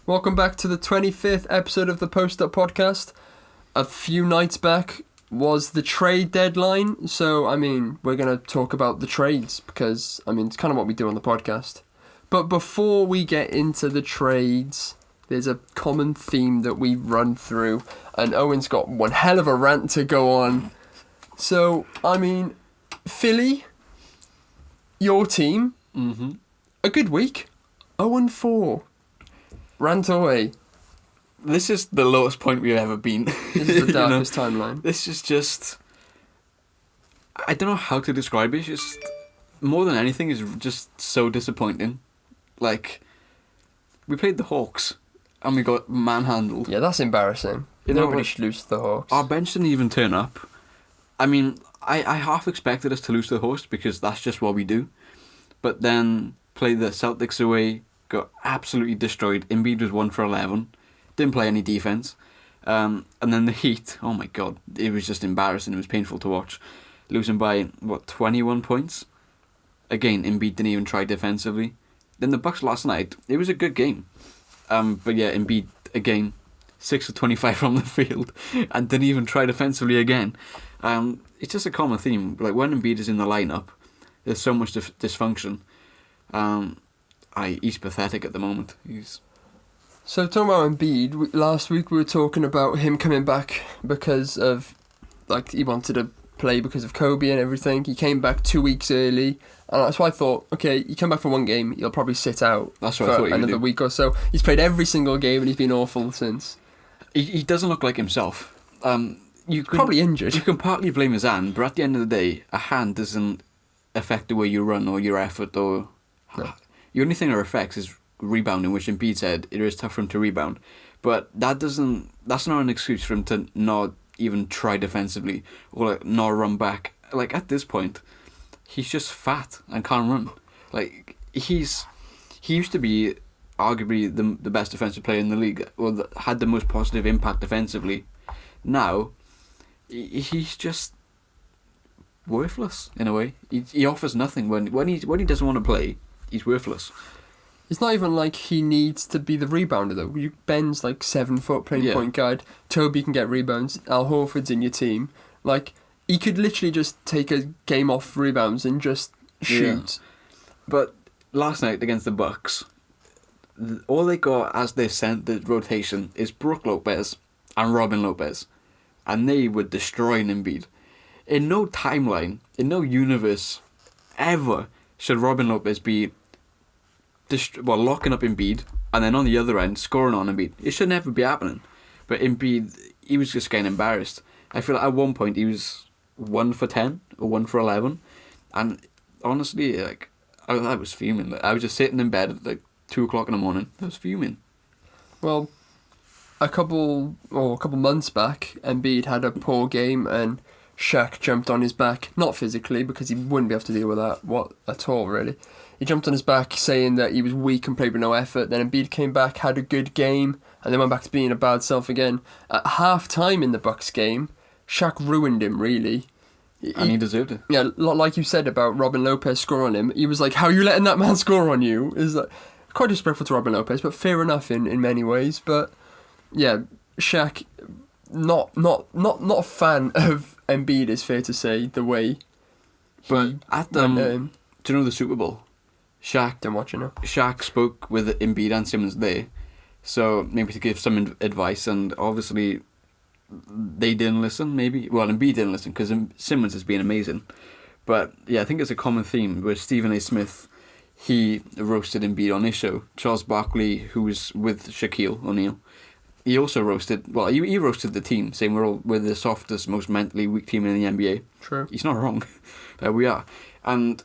Welcome back to the 25th episode of the Post Up Podcast. A few nights back was the trade deadline, so, we're going to talk about the trades because, it's kind of what we do on the podcast. But before we get into the trades, there's a common theme that we run through, and Owen's got one hell of a rant to go on. So, Philly, your team, a good week, 0-4. Rant away. This is the lowest point we've ever been. This is the darkest timeline. This is just... I don't know how to describe it. It's just... More than anything, is just so disappointing. Like, we played the Hawks, and we got manhandled. Yeah, that's embarrassing. Nobody should lose to the Hawks. Our bench didn't even turn up. I half expected us to lose to the Hawks, because that's just what we do. But then, played the Celtics away, got absolutely destroyed. Embiid was 1 for 11. Didn't play any defense. And then the Heat, oh my god, it was just embarrassing. It was painful to watch. Losing by, 21 points? Again, Embiid didn't even try defensively. Then the Bucks last night, it was a good game. But yeah, Embiid, again, 6 of 25 from the field, and didn't even try defensively again. It's just a common theme. Like, when Embiid is in the lineup, there's so much dysfunction. He's pathetic at the moment. So talking about Embiid, last week we were talking about him coming back because of, he wanted to play because of Kobe and everything. He came back 2 weeks early, and that's why I thought, okay, you come back for one game, he'll probably sit out for another week or so. He's played every single game and he's been awful since. He doesn't look like himself. Probably injured. You can partly blame his hand, but at the end of the day, a hand doesn't affect the way you run or your effort or... No. The only thing it affects is rebounding, which Embiid said it is tough for him to rebound. But that's not an excuse for him to not even try defensively or not run back. At this point, he's just fat and can't run. He used to be arguably the best defensive player in the league, or had the most positive impact defensively. Now, he's just worthless in a way. He offers nothing when he doesn't want to play. He's worthless. It's not even like he needs to be the rebounder though. Ben's 7 foot playing point guard. Toby can get rebounds. Al Horford's in your team. He could literally just take a game off rebounds and just shoot. Yeah. But last night against the Bucks, all they got as their center rotation is Brook Lopez and Robin Lopez, and they were destroying Embiid. In no timeline, in no universe, ever should Robin Lopez be locking up Embiid, and then on the other end, scoring on Embiid. It should never be happening. But Embiid, he was just getting embarrassed. I feel like at one point he was 1 for 10 or 1 for 11. And honestly, I was fuming. I was just sitting in bed at 2 o'clock in the morning. I was fuming. Well, a couple months back, Embiid had a poor game and Shaq jumped on his back. Not physically, because he wouldn't be able to deal with that at all, really. He jumped on his back saying that he was weak and played with no effort. Then Embiid came back, had a good game, and then went back to being a bad self again. At half-time in the Bucks game, Shaq ruined him, really. And he deserved it. Yeah, like you said about Robin Lopez scoring on him, he was like, how are you letting that man score on you? It's quite disrespectful to Robin Lopez, but fair enough in many ways. But yeah, Shaq, not a fan of Embiid, is fair to say, the way. But at do you know the Super Bowl? Don't watch it now. Shaq spoke with Embiid and Simmons there, so maybe to give some advice, and obviously they didn't listen, maybe. Well, Embiid didn't listen, because Simmons has been amazing. But yeah, I think it's a common theme where Stephen A. Smith, he roasted Embiid on his show. Charles Barkley, who was with Shaquille O'Neal, he also roasted, he roasted the team, saying we're the softest, most mentally weak team in the NBA. True. He's not wrong. There we are. And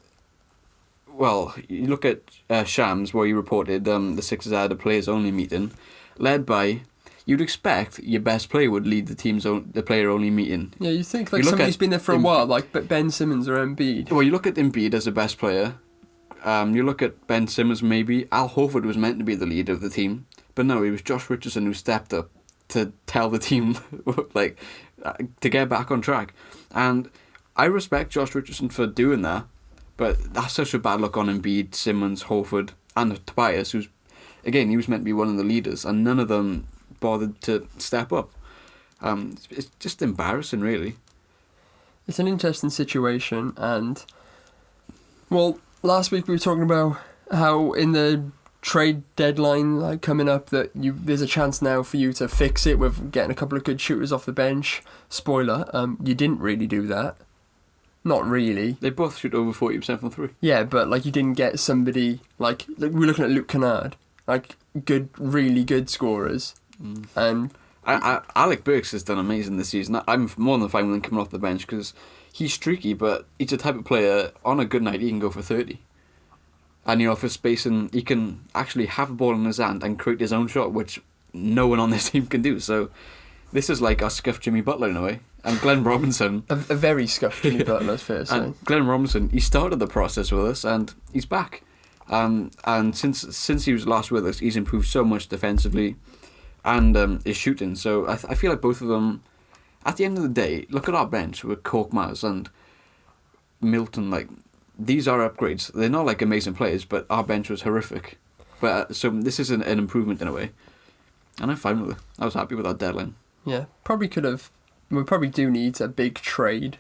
you look at Shams, where he reported the Sixers had a players-only meeting, led by... You'd expect your best player would lead the player-only meeting. Yeah, you think somebody who's been there for a while, like Ben Simmons or Embiid. Well, you look at Embiid as the best player. You look at Ben Simmons, maybe. Al Horford was meant to be the leader of the team. But no, it was Josh Richardson who stepped up to tell the team, to get back on track. And I respect Josh Richardson for doing that. But that's such a bad look on Embiid, Simmons, Horford, and Tobias, who's again, he was meant to be one of the leaders, and none of them bothered to step up. It's just embarrassing, really. It's an interesting situation, and well, last week we were talking about how in the trade deadline like coming up that there's a chance now for you to fix it with getting a couple of good shooters off the bench. Spoiler, you didn't really do that. Not really. They both shoot over 40% from three. Yeah, but like you didn't get somebody like we're looking at Luke Kennard, like good, really good scorers, and Alec Burks has done amazing this season. I'm more than fine with him coming off the bench because he's streaky, but he's the type of player on a good night he can go for 30. And for spacing, he can actually have a ball in his hand and create his own shot, which no one on this team can do. So this is like our scuffed Jimmy Butler in a way. And Glenn Robinson... a very scuffed Jimmy Butler, that's fair to say. And Glenn Robinson, he started the process with us and he's back. And since he was last with us, he's improved so much defensively and his shooting. So I feel like both of them, at the end of the day, look at our bench with Korkmaz and Milton, like... These are upgrades. They're not like amazing players, but our bench was horrific. But so this is an improvement in a way, and I'm fine with it. I was happy with our deadline. Yeah, probably could have. We probably do need a big trade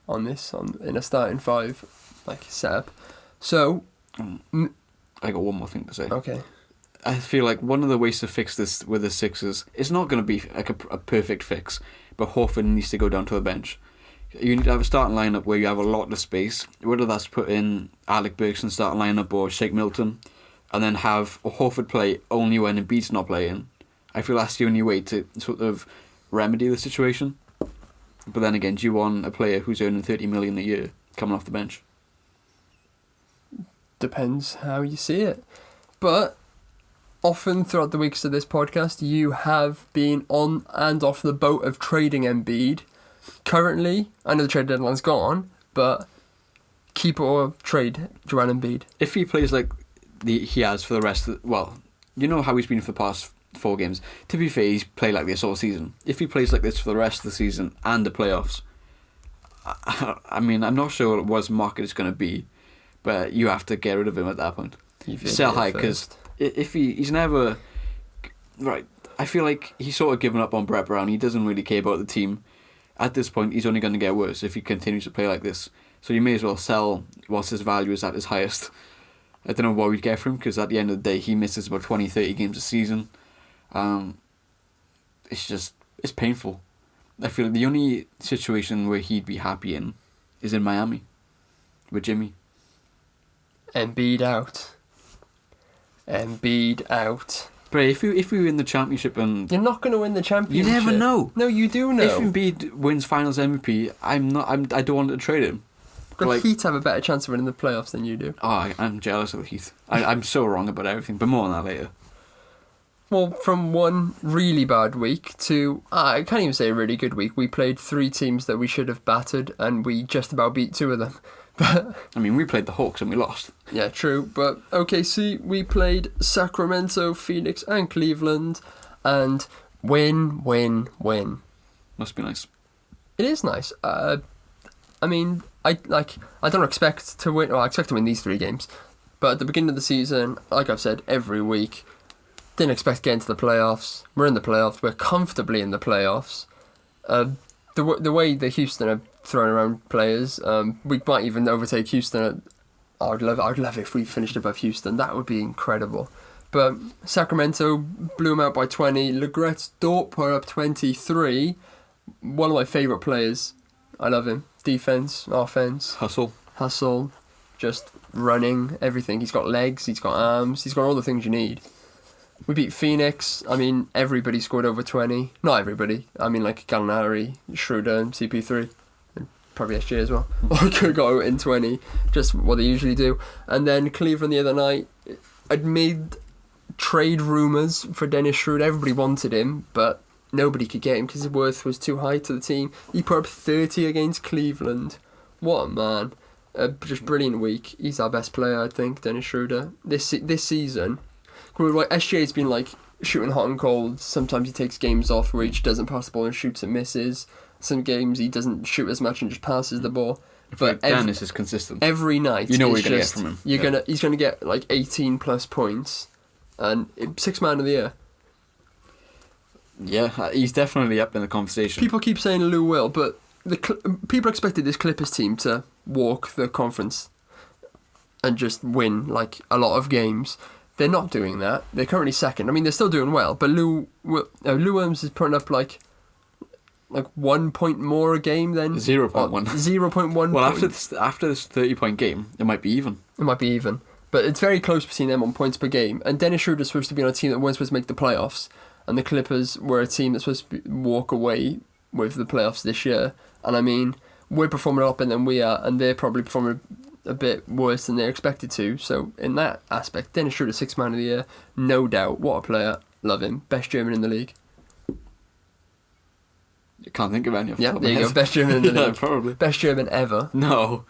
on this in a starting five like setup. So, I got one more thing to say. Okay. I feel like one of the ways to fix this with the Sixers, it's not going to be like a perfect fix, but Horford needs to go down to the bench. You need to have a starting lineup where you have a lot of space, whether that's put in Alec Burks in starting lineup or Shake Milton, and then have Horford play only when Embiid's not playing. I feel that's the only way to sort of remedy the situation. But then again, do you want a player who's earning $30 million a year coming off the bench? Depends how you see it. But often throughout the weeks of this podcast, you have been on and off the boat of trading Embiid. Currently, I know the trade deadline's gone, but keep or trade Joel Embiid. If he plays like he has for the rest of you know how he's been for the past 4 games. To be fair, he's played like this all season. If he plays like this for the rest of the season and the playoffs, I mean, I'm not sure what his market is going to be, but you have to get rid of him at that point. Sell high, because if he's never... Right, I feel like he's sort of given up on Brett Brown. He doesn't really care about the team. At this point, he's only going to get worse if he continues to play like this. So you may as well sell whilst his value is at his highest. I don't know what we'd get for him, because at the end of the day, he misses about 20-30 games a season. It's painful. I feel like the only situation where he'd be happy in is in Miami with Jimmy. Embiid out. Embiid out. But if we win the championship and... You're not going to win the championship. You never know. No, you do know. If Embiid wins Finals MVP, I don't want to trade him. The Heat have a better chance of winning the playoffs than you do. Oh, I'm jealous of the Heat. I'm so wrong about everything, but more on that later. Well, from one really bad week to, I can't even say a really good week. We played 3 teams that we should have battered, and we just about beat 2 of them. But I mean, we played the Hawks and we lost. Yeah, true. But OKC, we played Sacramento, Phoenix, and Cleveland, and win. Must be nice. It is nice. I mean, I don't expect to win. Well, I expect to win these 3 games, but at the beginning of the season, like I've said every week, didn't expect to get into the playoffs. We're in the playoffs. We're comfortably in the playoffs. The way that Houston are throwing around players, we might even overtake Houston. I'd love if we finished above Houston. That would be incredible. But Sacramento blew them out by 20. Legret's Dort put up 23. One of my favourite players. I love him. Defense, offense, hustle, just running, everything. He's got legs, he's got arms, he's got all the things you need. We beat Phoenix. I mean, everybody scored over 20. Not everybody. I mean, like Gallinari, Schroeder, and CP3. And probably SG as well. All could go in 20. Just what they usually do. And then Cleveland the other night, I'd made trade rumours for Dennis Schroeder. Everybody wanted him, but nobody could get him because his worth was too high to the team. He put up 30 against Cleveland. What a man. Just brilliant week. He's our best player, I think, Dennis Schroeder. This season... SGA's been like shooting hot and cold. Sometimes he takes games off where he just doesn't pass the ball and shoots and misses. Some games he doesn't shoot as much and just passes the ball. But Dennis is consistent. Every night, you know what you're gonna get from him. He's gonna get like 18 plus points, and sixth man of the year. Yeah, he's definitely up in the conversation. People keep saying Lou will, but people expected this Clippers team to walk the conference and just win like a lot of games. They're not doing that. They're currently second. I mean, they're still doing well, but Lou Williams is putting up like 1 point more a game than 0.1. 0.1. Well, after this 30-point game, it might be even. It might be even, but it's very close between them on points per game. And Dennis Schroeder's supposed to be on a team that weren't supposed to make the playoffs, and the Clippers were a team that's supposed to walk away with the playoffs this year. And I mean, we're performing a lot better than we are, and they're probably performing a bit worse than they're expected to. So in that aspect, Dennis Schroeder, sixth man of the year, no doubt. What a player, love him. Best German in the league. You can't think of any. Yeah, there you go. Best German in the league. Yeah, probably. Best German ever. No.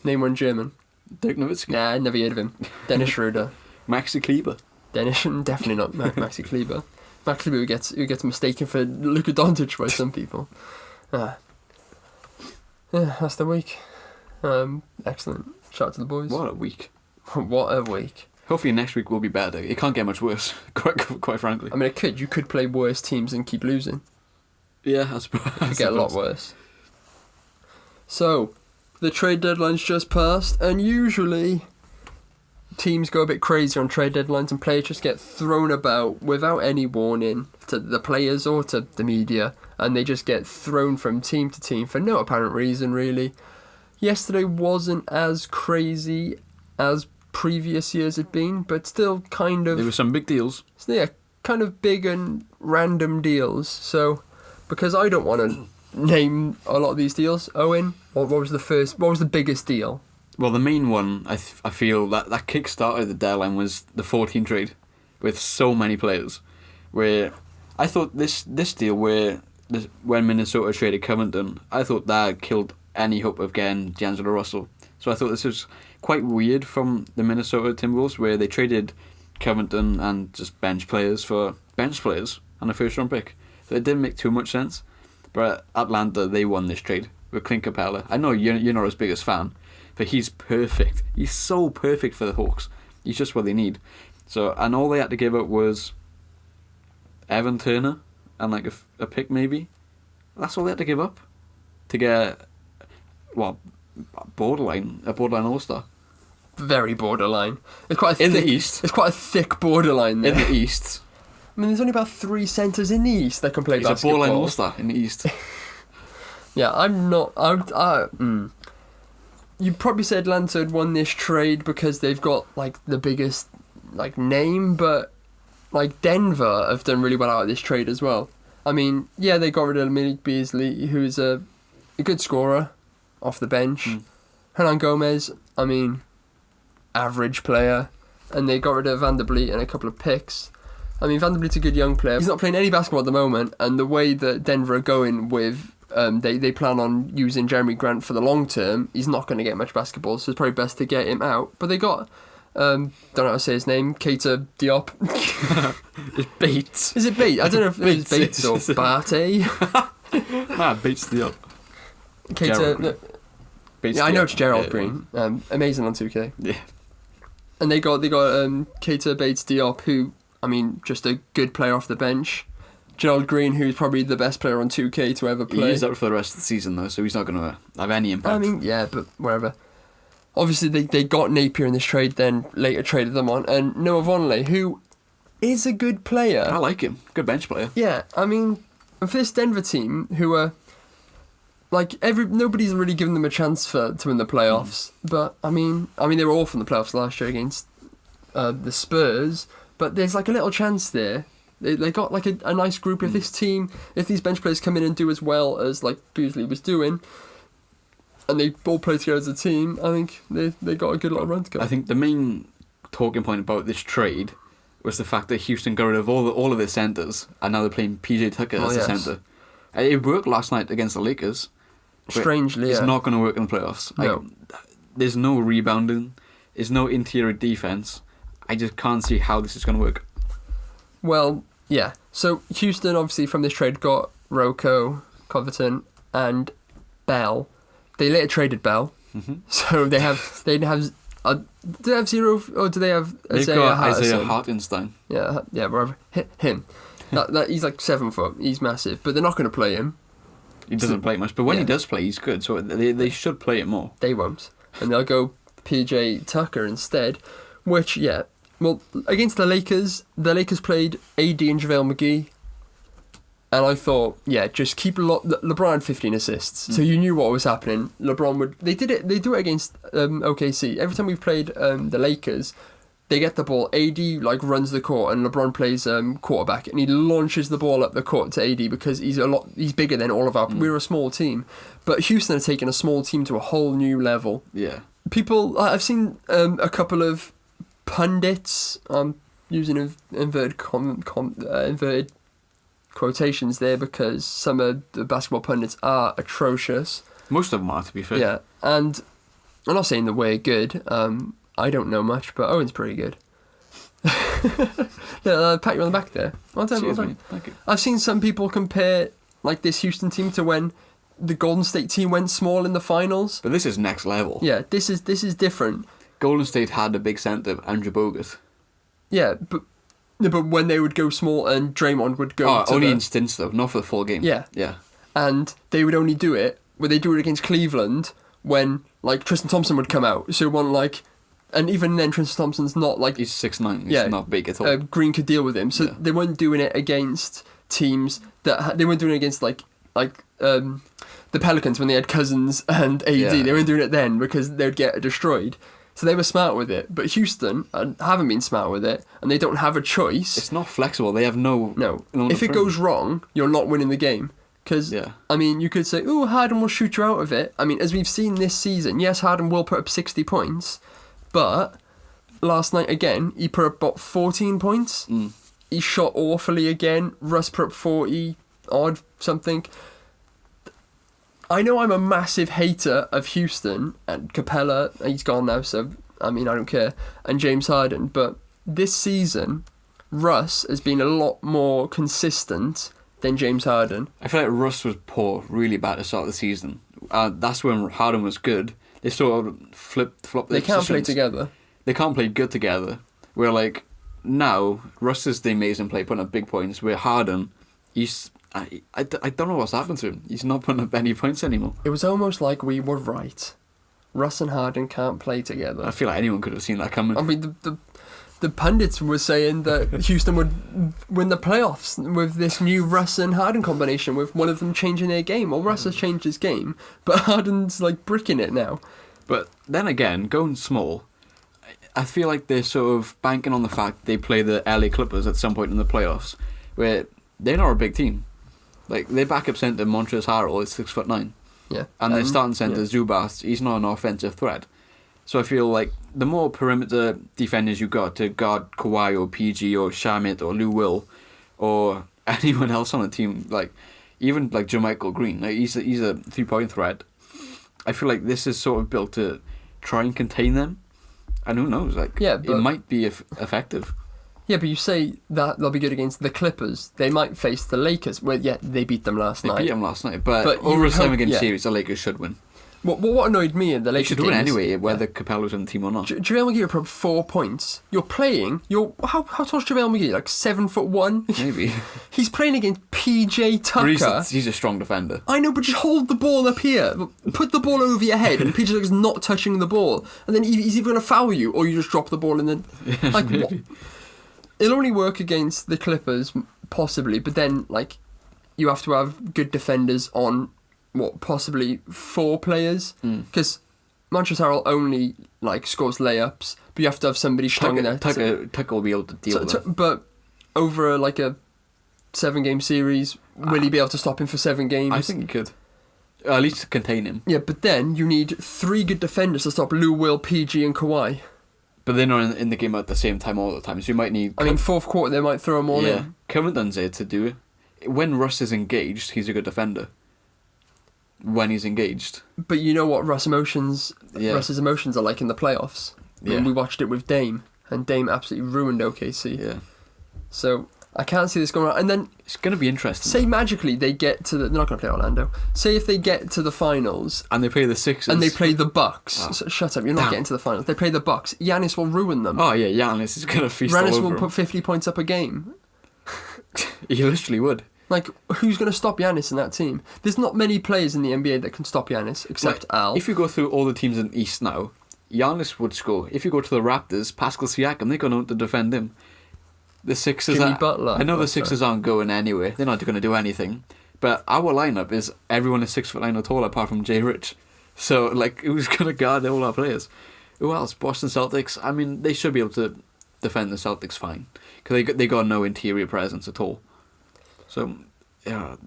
Name one German. Dirk Nowitzki. Nah, I never heard of him. Dennis Schroeder. Maxi Kleber. Dennis, definitely not Maxi Kleber. Maxi Kleber who gets mistaken for Luka Doncic by some people. Yeah, that's the week. Excellent. Shout out to the boys. What a week. What a week. Hopefully next week will be better. It can't get much worse, quite frankly. I mean, it could. You could play worse teams and keep losing. Yeah, I suppose. It could get a lot worse. So, the trade deadline's just passed, and usually teams go a bit crazy on trade deadlines and players just get thrown about without any warning to the players or to the media, and they just get thrown from team to team for no apparent reason, really. Yesterday wasn't as crazy as previous years had been, but still kind of... There were some big deals. Yeah, kind of big and random deals. So, because I don't want to name a lot of these deals, Owen, what was the biggest deal? Well, the main one, I feel, that kick-started the deadline was the 14 trade with so many players. Where I thought this deal when Minnesota traded Covington, I thought that killed any hope of getting D'Angelo Russell. So I thought this was quite weird from the Minnesota Timberwolves, where they traded Covington and just bench players for bench players and a first-round pick. So it didn't make too much sense. But Atlanta, they won this trade with Clint Capella. I know you're not his biggest fan, but he's perfect. He's so perfect for the Hawks. He's just what they need. So, and all they had to give up was Evan Turner and like a pick maybe. That's all they had to give up to get, well, a borderline all-star. Very borderline. It's quite a in thick, the East. It's quite a thick borderline there. In the East. I mean, there's only about 3 centres in the East that can play basketball. He's a borderline all-star in the East. Yeah, I'm not... You'd probably say Atlanta had won this trade because they've got like the biggest like name, but like Denver have done really well out of this trade as well. I mean, yeah, they got rid of Malik Beasley, who's a good scorer off the bench. Hernan Gomez, I mean, average player, and they got rid of Vanderbilt and a couple of picks. I mean, Vanderbilt's a good young player. He's not playing any basketball at the moment, and the way that Denver are going with, they plan on using Jeremy Grant for the long term, he's not going to get much basketball, so it's probably best to get him out. But they got, don't know how to say his name, Keita Diop. It's Bates. Is it Bates? I don't know if it's Bates or Bate. Bates Diop. Keita... Bates yeah, I know it's Gerald yeah. Green. Amazing on 2K. Yeah. And they got Keita Bates Diop, who, I mean, just a good player off the bench. Gerald Green, who's probably the best player on 2K to ever play. He's out for the rest of the season, though, so he's not going to have any impact. I mean, yeah, but whatever. Obviously, they got Napier in this trade, then later traded them on. And Noah Vonleh, who is a good player. I like him. Good bench player. Yeah, I mean, for this Denver team, who are... Like, nobody's really given them a chance to win the playoffs. But, I mean, they were off in the playoffs last year against the Spurs. But there's, like, a little chance there. They got, like, a nice group. If this team, if these bench players come in and do as well as, like, Beasley was doing, and they all play together as a team, I think they got a good little run to go. I think the main talking point about this trade was the fact that Houston got rid of all of their centres, and now they're playing PJ Tucker as the centre. It worked last night against the Lakers. Strangely, it's not going to work in the playoffs. No. There's no rebounding. There's no interior defense. I just can't see how this is going to work. Well, yeah. So Houston, obviously, from this trade got Rocco, Covington, and Bell. They later traded Bell, so they have Do they have Zero, or do they have They've Isaiah got Hartenstein? Isaiah Hartenstein. Yeah, wherever. Him. that he's like 7 foot. He's massive, but they're not going to play him. He doesn't play much, but when he does play, he's good. So they should play it more. They won't, and they'll go PJ Tucker instead. Which, yeah, well, against the Lakers played AD and JaVale McGee. And I thought, yeah, just keep LeBron had 15 assists, so you knew what was happening. LeBron would. They do it against OKC. Every time we've played the Lakers, they get the ball. AD like runs the court, and LeBron plays quarterback, and he launches the ball up the court to AD because he's bigger than all of our. We're a small team, but Houston have taken a small team to a whole new level. Yeah. I've seen a couple of pundits. Using inverted quotations there because some of the basketball pundits are atrocious. Most of them are, to be fair. Yeah, and I'm not saying that we're good. I don't know much, but Owen's pretty good. Yeah, pat you on the back there. Cheers, mate. Thank you. I've seen some people compare like this Houston team to when the Golden State team went small in the finals. But this is next level. Yeah, this is different. Golden State had a big centre, Andrew Bogut. Yeah, but when they would go small and Draymond would go only in stints though, not for the full game. Yeah. Yeah. And they would only do it when they do it against Cleveland when like Tristan Thompson would come out. So one like, and even then Tristan Thompson's not like he's 6'9". He's not big at all. Green could deal with him. So they weren't doing it against teams they weren't doing it against like the Pelicans when they had Cousins and AD. Yeah. They weren't doing it then because they would get destroyed. So they were smart with it, but Houston haven't been smart with it, and they don't have a choice. It's not flexible. They have no. If it goes wrong, you're not winning the game. Because I mean, you could say, "Oh, Harden will shoot you out of it." I mean, as we've seen this season, yes, Harden will put up 60 points, but last night again, he put up about 14 points. He shot awfully again. Russ put up 40 odd something. I know I'm a massive hater of Houston and Capella, he's gone now, so I mean I don't care, and James Harden, but this season Russ has been a lot more consistent than James Harden. I feel like Russ was poor, really bad at the start of the season. That's when Harden was good. They sort of flip-flop. They can't play together. They can't play good together. Where like now Russ is the amazing player, putting up big points. Where Harden, I don't know what's happened to him. He's not putting up any points anymore. It was almost like we were right. Russ and Harden can't play together. I feel like anyone could have seen that coming. I mean, the pundits were saying that Houston would win the playoffs with this new Russ and Harden combination, with one of them changing their game. Well, Russ has changed his game, but Harden's like bricking it now. But then again, going small, I feel like they're sort of banking on the fact they play the LA Clippers at some point in the playoffs, where they're not a big team. Like, their backup centre, Montrezl Harrell, is 6'9". Yeah. And their starting centre, Zubac, he's not an offensive threat. So I feel like the more perimeter defenders you got to guard Kawhi or PG or Shamit or Lou Will or anyone else on the team, like even like JaMychal Green, like he's a 3-point threat. I feel like this is sort of built to try and contain them. And who knows, like it might be effective. Yeah, but you say that they'll be good against the Clippers. They might face the Lakers. Well, yeah, they beat them last night. They beat them last night, but over a 7-game series, the Lakers should win. What annoyed me in the Lakers should win anyway, whether Capella's on the team or not. JaVale McGee put up 4 points. How tall's JaVale McGee? Like 7'1"? Maybe. He's playing against PJ Tucker. He's a strong defender. I know, but just hold the ball up here. Put the ball over your head, and PJ Tucker's not touching the ball. And then he's either going to foul you, or you just drop the ball and then... like, what? It'll only work against the Clippers, possibly, but then, like, you have to have good defenders on... possibly 4 players? Because Montrezl Harrell only like scores layups, but you have to have somebody strong in there. Tucker will be able to deal with it. But over like a 7-game series, will he be able to stop him for 7 games? I think he could. At least to contain him. Yeah, but then you need 3 good defenders to stop Lou Will, PG and Kawhi. But they're not in the game at the same time all the time, so you might need... I mean, fourth quarter they might throw them all in. Covington's there to do it. When Russ is engaged, he's a good defender. When he's engaged. But you know what Russ's emotions are like in the playoffs. Yeah. I mean, we watched it with Dame, and Dame absolutely ruined OKC. Yeah. So I can't see this going on. And then It's going to be interesting. say magically they get to the... They're not going to play Orlando. Say if they get to the finals... And they play the Sixers. And they play the Bucks. Oh. So, shut up, you're not getting to the finals. They play the Bucks. Giannis will ruin them. Oh, yeah, Giannis is going to feast all Giannis over will him. put 50 points up a game. He literally would. Like, who's going to stop Giannis in that team? There's not many players in the NBA that can stop Giannis, except Like, Al. If you go through all the teams in the East now, Giannis would score. If you go to the Raptors, Pascal Siakam, they're going to defend him. The Sixers Jimmy Butler. I know the Oh, Sixers aren't going anywhere. They're not going to do anything. But our lineup is everyone is 6'9" or taller apart from Jay Rich. So, like, who's going to guard all our players? Who else? Boston Celtics. I mean, they should be able to defend the Celtics fine. Because they got no interior presence at all. So, yeah,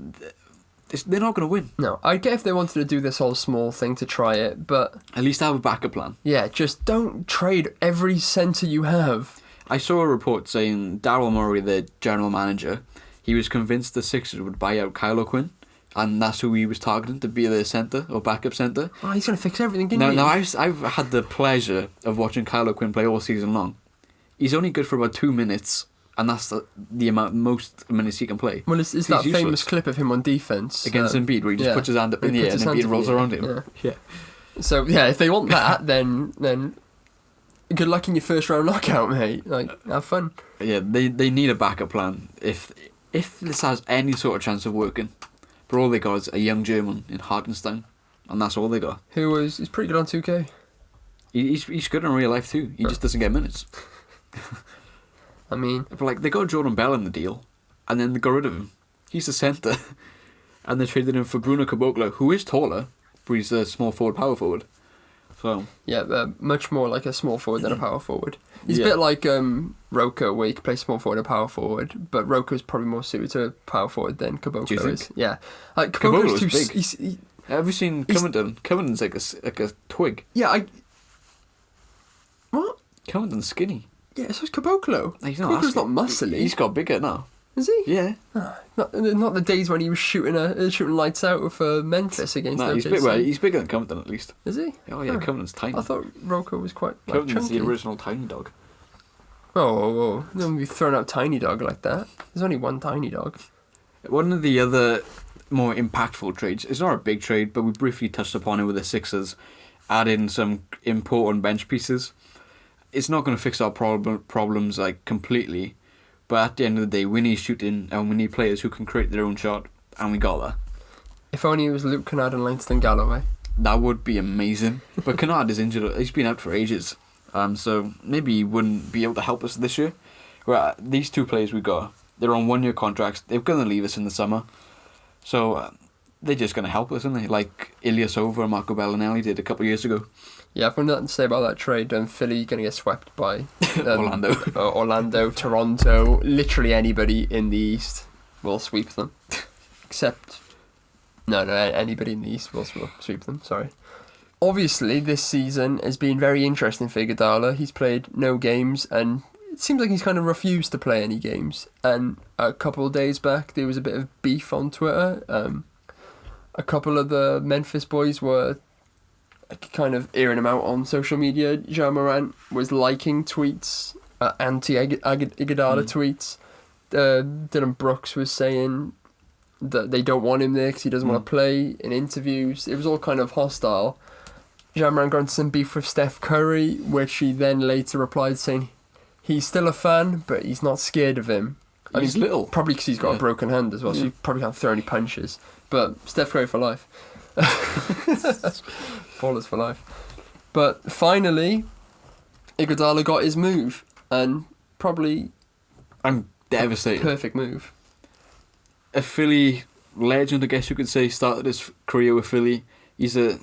they're not going to win. No, I get if they wanted to do this whole small thing to try it, but... At least have a backup plan. Yeah, just don't trade every centre you have. I saw a report saying Daryl Morey, the general manager, he was convinced the Sixers would buy out Kyle O'Quinn, and that's who he was targeting to be the centre or backup centre. Oh, he's going to fix everything, didn't he? Now I've had the pleasure of watching Kyle O'Quinn play all season long. He's only good for about 2 minutes, and that's the most minutes he can play. Well, it's He's that useless. famous clip of him on defence. Against Embiid, where he just puts his hand up in the air and Embiid rolls around him. Yeah. So, yeah, if they want that, then good luck in your first round knockout, mate. Like, have fun. Yeah, they need a backup plan if this has any sort of chance of working. But all they got is a young German in Hartenstein, and that's all they got. He's pretty good on 2K. He's good in real life too. He just doesn't get minutes. I mean... But like, they got Jordan Bell in the deal, and then they got rid of him. He's the centre. And they traded him for Bruno Caboclo, who is taller, but he's a small forward, power forward. So... Yeah, much more like a small forward than a power forward. He's Yeah. a bit like Rocco, where he can play small forward and power forward, but Rocco's probably more suited to power forward than Caboclo Do you think? is. Yeah. Like, Caboclo's Caboclo's too... big. Have you seen Covington? Covington's like a twig. Yeah, What? Covington's skinny. Yeah, so is Caboclo. He's Caboclo's not muscly. He's got bigger now. Is he? Yeah. Not the days when he was shooting lights out for Memphis against No, he's OKC. he's bigger than Covington at least. Is he? Oh yeah, Covington's tiny. I thought Rocco was quite Covington's chunky. the original tiny dog. Oh, don't be throwing out tiny dog like that. There's only one tiny dog. One of the other more impactful trades, it's not a big trade, but we briefly touched upon it with the Sixers, adding some important bench pieces. It's not going to fix our problems like completely, but at the end of the day, we need shooting and we need players who can create their own shot, and we got that. If only it was Luke Kennard and Langston Galloway. That would be amazing. But Kennard is injured. He's been out for ages. So maybe he wouldn't be able to help us this year. Well, these two players we got, they're on 1 year contracts. They're going to leave us in the summer. So they're just going to help us, aren't they? Like Ilyasova and Marco Bellinelli did a couple of years ago. Yeah, I've got nothing to say about that trade. Philly going to get swept by Orlando. Orlando, Toronto, literally anybody in the East will sweep them. Except... No, anybody in the East will sweep them, sorry. Obviously, this season has been very interesting for Iguodala. He's played no games, and it seems like he's kind of refused to play any games. And a couple of days back, there was a bit of beef on Twitter. A couple of the Memphis boys were kind of airing him out on social media. Ja Morant was liking tweets, anti-Iguodala tweets. Dylan Brooks was saying that they don't want him there because he doesn't want to play in interviews. It was all kind of hostile. Ja Morant got into some beef with Steph Curry, which he then later replied saying he's still a fan, but he's not scared of him. He's little. Probably because he's got a broken hand as well, so he probably can't throw any punches. But Steph Curry for life. Ballers for life. But finally, Iguodala got his move, and probably I'm devastated. Perfect move. A Philly legend, I guess you could say, started his career with Philly. He's in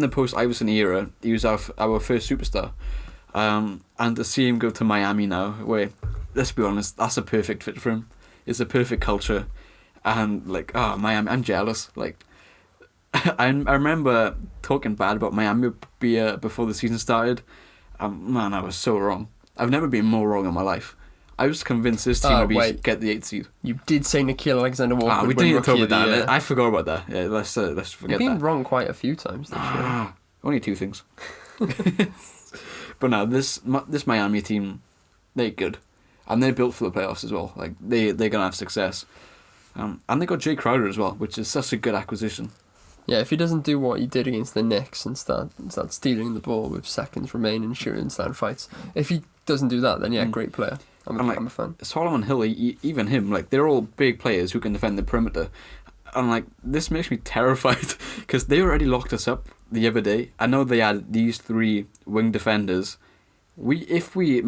the post-Iverson era, he was our first superstar. And to see him go to Miami now, where, let's be honest, that's a perfect fit for him. It's a perfect culture. And, Miami, I'm jealous. I remember talking bad about Miami before the season started. Man, I was so wrong. I've never been more wrong in my life. I was convinced this team would get the 8th seed. You did say Nickeil Alexander-Walker. We didn't talk about that. I forgot about that. Yeah, let's forget that. You've been wrong quite a few times this year. Only 2 things. But no, this Miami team, they're good. and they're built for the playoffs as well. Like they're gonna have success. And they got Jay Crowder as well, which is such a good acquisition. Yeah, if he doesn't do what he did against the Knicks and start stealing the ball with seconds remaining, shooting stand fights, if he doesn't do that, then yeah, great player. I'm a fan. Solomon Hill, even him, like they're all big players who can defend the perimeter. And like this makes me terrified because they already locked us up the other day. I know they had these 3 wing defenders. If we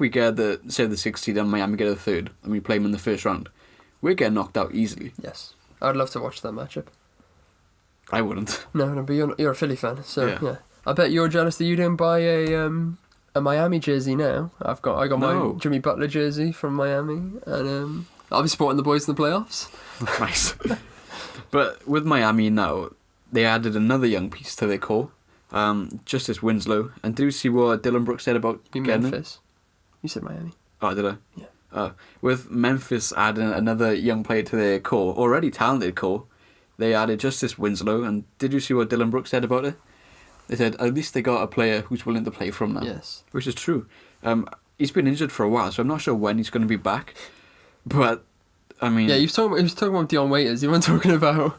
get the 6th seed and Miami get a 3rd and we play them in the first round, we're getting knocked out easily. Yes, I'd love to watch that matchup. I wouldn't. No, but you're a Philly fan, so yeah. I bet you're jealous that you didn't buy a Miami jersey now. I got my Jimmy Butler jersey from Miami, and I'll be supporting the boys in the playoffs. Nice. But with Miami now, they added another young piece to their core, Justice Winslow. And did you see what Dylan Brooks said about Memphis? You said Miami. Oh, did I? Yeah. With Memphis adding another young player to their core, already talented core, they added Justice Winslow. And did you see what Dylan Brooks said about it? They said, at least they got a player who's willing to play from now. Yes. Which is true. He's been injured for a while, so I'm not sure when he's going to be back. But, I mean... Yeah, he was talking about Dion Waiters. He wasn't talking about...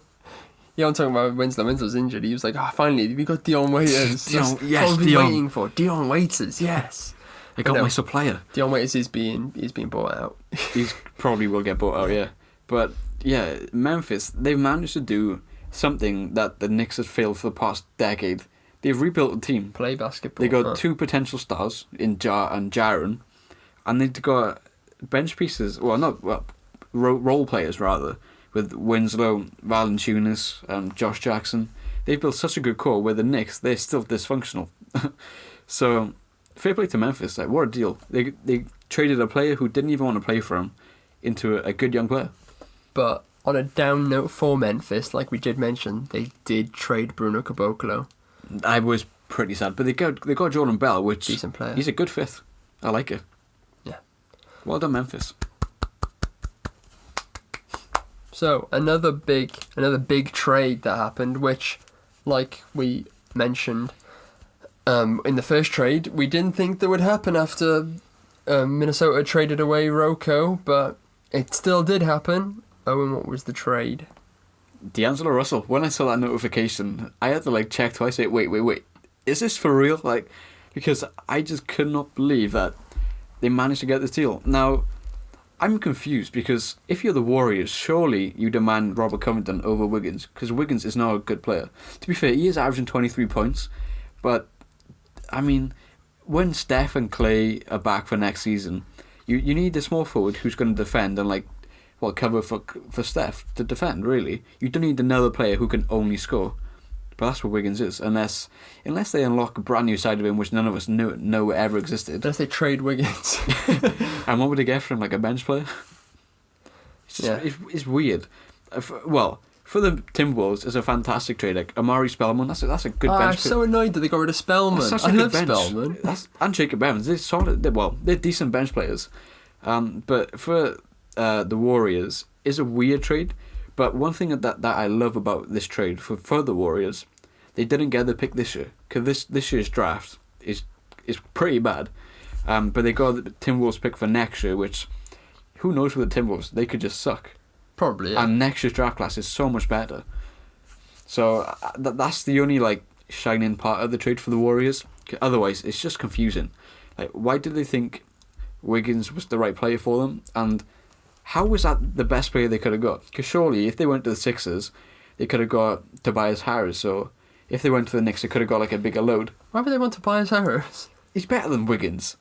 Yeah, I'm talking about Winslow. Winslow's injured. He was like, finally, we got Dion Waiters. Dion, what yes, we've been waiting for. Dion Waiters, yes. I got my supplier. Dion Waiters is being bought out. He's probably will get bought out, yeah. But, yeah, Memphis, they've managed to do something that the Knicks have failed for the past decade. They've rebuilt the team. Play basketball. They got 2 potential stars in Jar and Jaron, and they've got bench pieces, role players rather, with Winslow, Valanciunas, and Josh Jackson. They've built such a good core. Where the Knicks, they're still dysfunctional. So, fair play to Memphis. Like, what a deal! They traded a player who didn't even want to play for him into a good young player. But on a down note for Memphis, like we did mention, they did trade Bruno Caboclo. I was pretty sad, but they got Jordan Bell, which decent player. He's a good fifth. I like it. Yeah. Well done, Memphis. So another big trade that happened, which, like we mentioned, in the first trade, we didn't think that would happen after Minnesota traded away Rocco, but it still did happen. Owen, what was the trade? D'Angelo Russell. When I saw that notification, I had to check twice. Wait, is this for real? Because I just could not believe that they managed to get this deal. Now, I'm confused because if you're the Warriors, surely you demand Robert Covington over Wiggins, because Wiggins is not a good player. To be fair, he is averaging 23 points, but I mean, when Steph and Clay are back for next season, you need a small forward who's going to defend and cover for Steph to defend. Really, you don't need another player who can only score. But that's what Wiggins is, unless they unlock a brand new side of him which none of us know ever existed. Unless they trade Wiggins. And what would they get for him, a bench player? It's weird. For the Timberwolves, it's a fantastic trade. Amari Spellman, that's a good bench. I'm so annoyed that they got rid of Spellman. I love Spellman. And Jacob Evans, they're solid. They're decent bench players. But for the Warriors, it's a weird trade. But one thing that I love about this trade for the Warriors, they didn't get the pick this year, because this year's draft is pretty bad. But they got the Timberwolves pick for next year, which, who knows with the Timberwolves, they could just suck. Probably, yeah. And next year's draft class is so much better. So that's the only shining part of the trade for the Warriors. Otherwise, it's just confusing. Why did they think Wiggins was the right player for them? And how was that the best player they could have got? Because surely, if they went to the Sixers, they could have got Tobias Harris. So if they went to the Knicks, they could have got a bigger load. Why would they want Tobias Harris? He's better than Wiggins.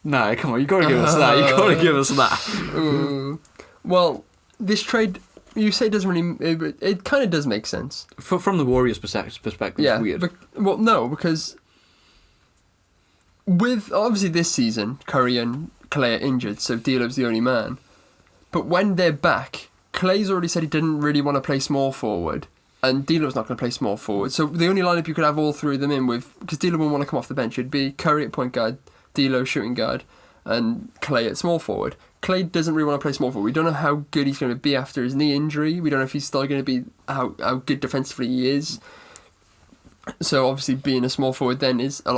Nah, come on, you got to give us that. You got to give us that. Ooh. Well, this trade, you say, doesn't really. It kind of does make sense From the Warriors' perspective. Yeah, it's weird. No, because with obviously this season, Curry and Clay are injured, so D'Lo's the only man. But when they're back, Clay's already said he didn't really want to play small forward, and D'Lo's not going to play small forward. So the only lineup you could have all three of them in with, because D'Lo wouldn't want to come off the bench, it'd be Curry at point guard, D'Lo shooting guard, and Clay at small forward. Clay doesn't really want to play small forward. We don't know how good he's going to be after his knee injury. We don't know if he's still going to be how good defensively he is. So obviously being a small forward then is a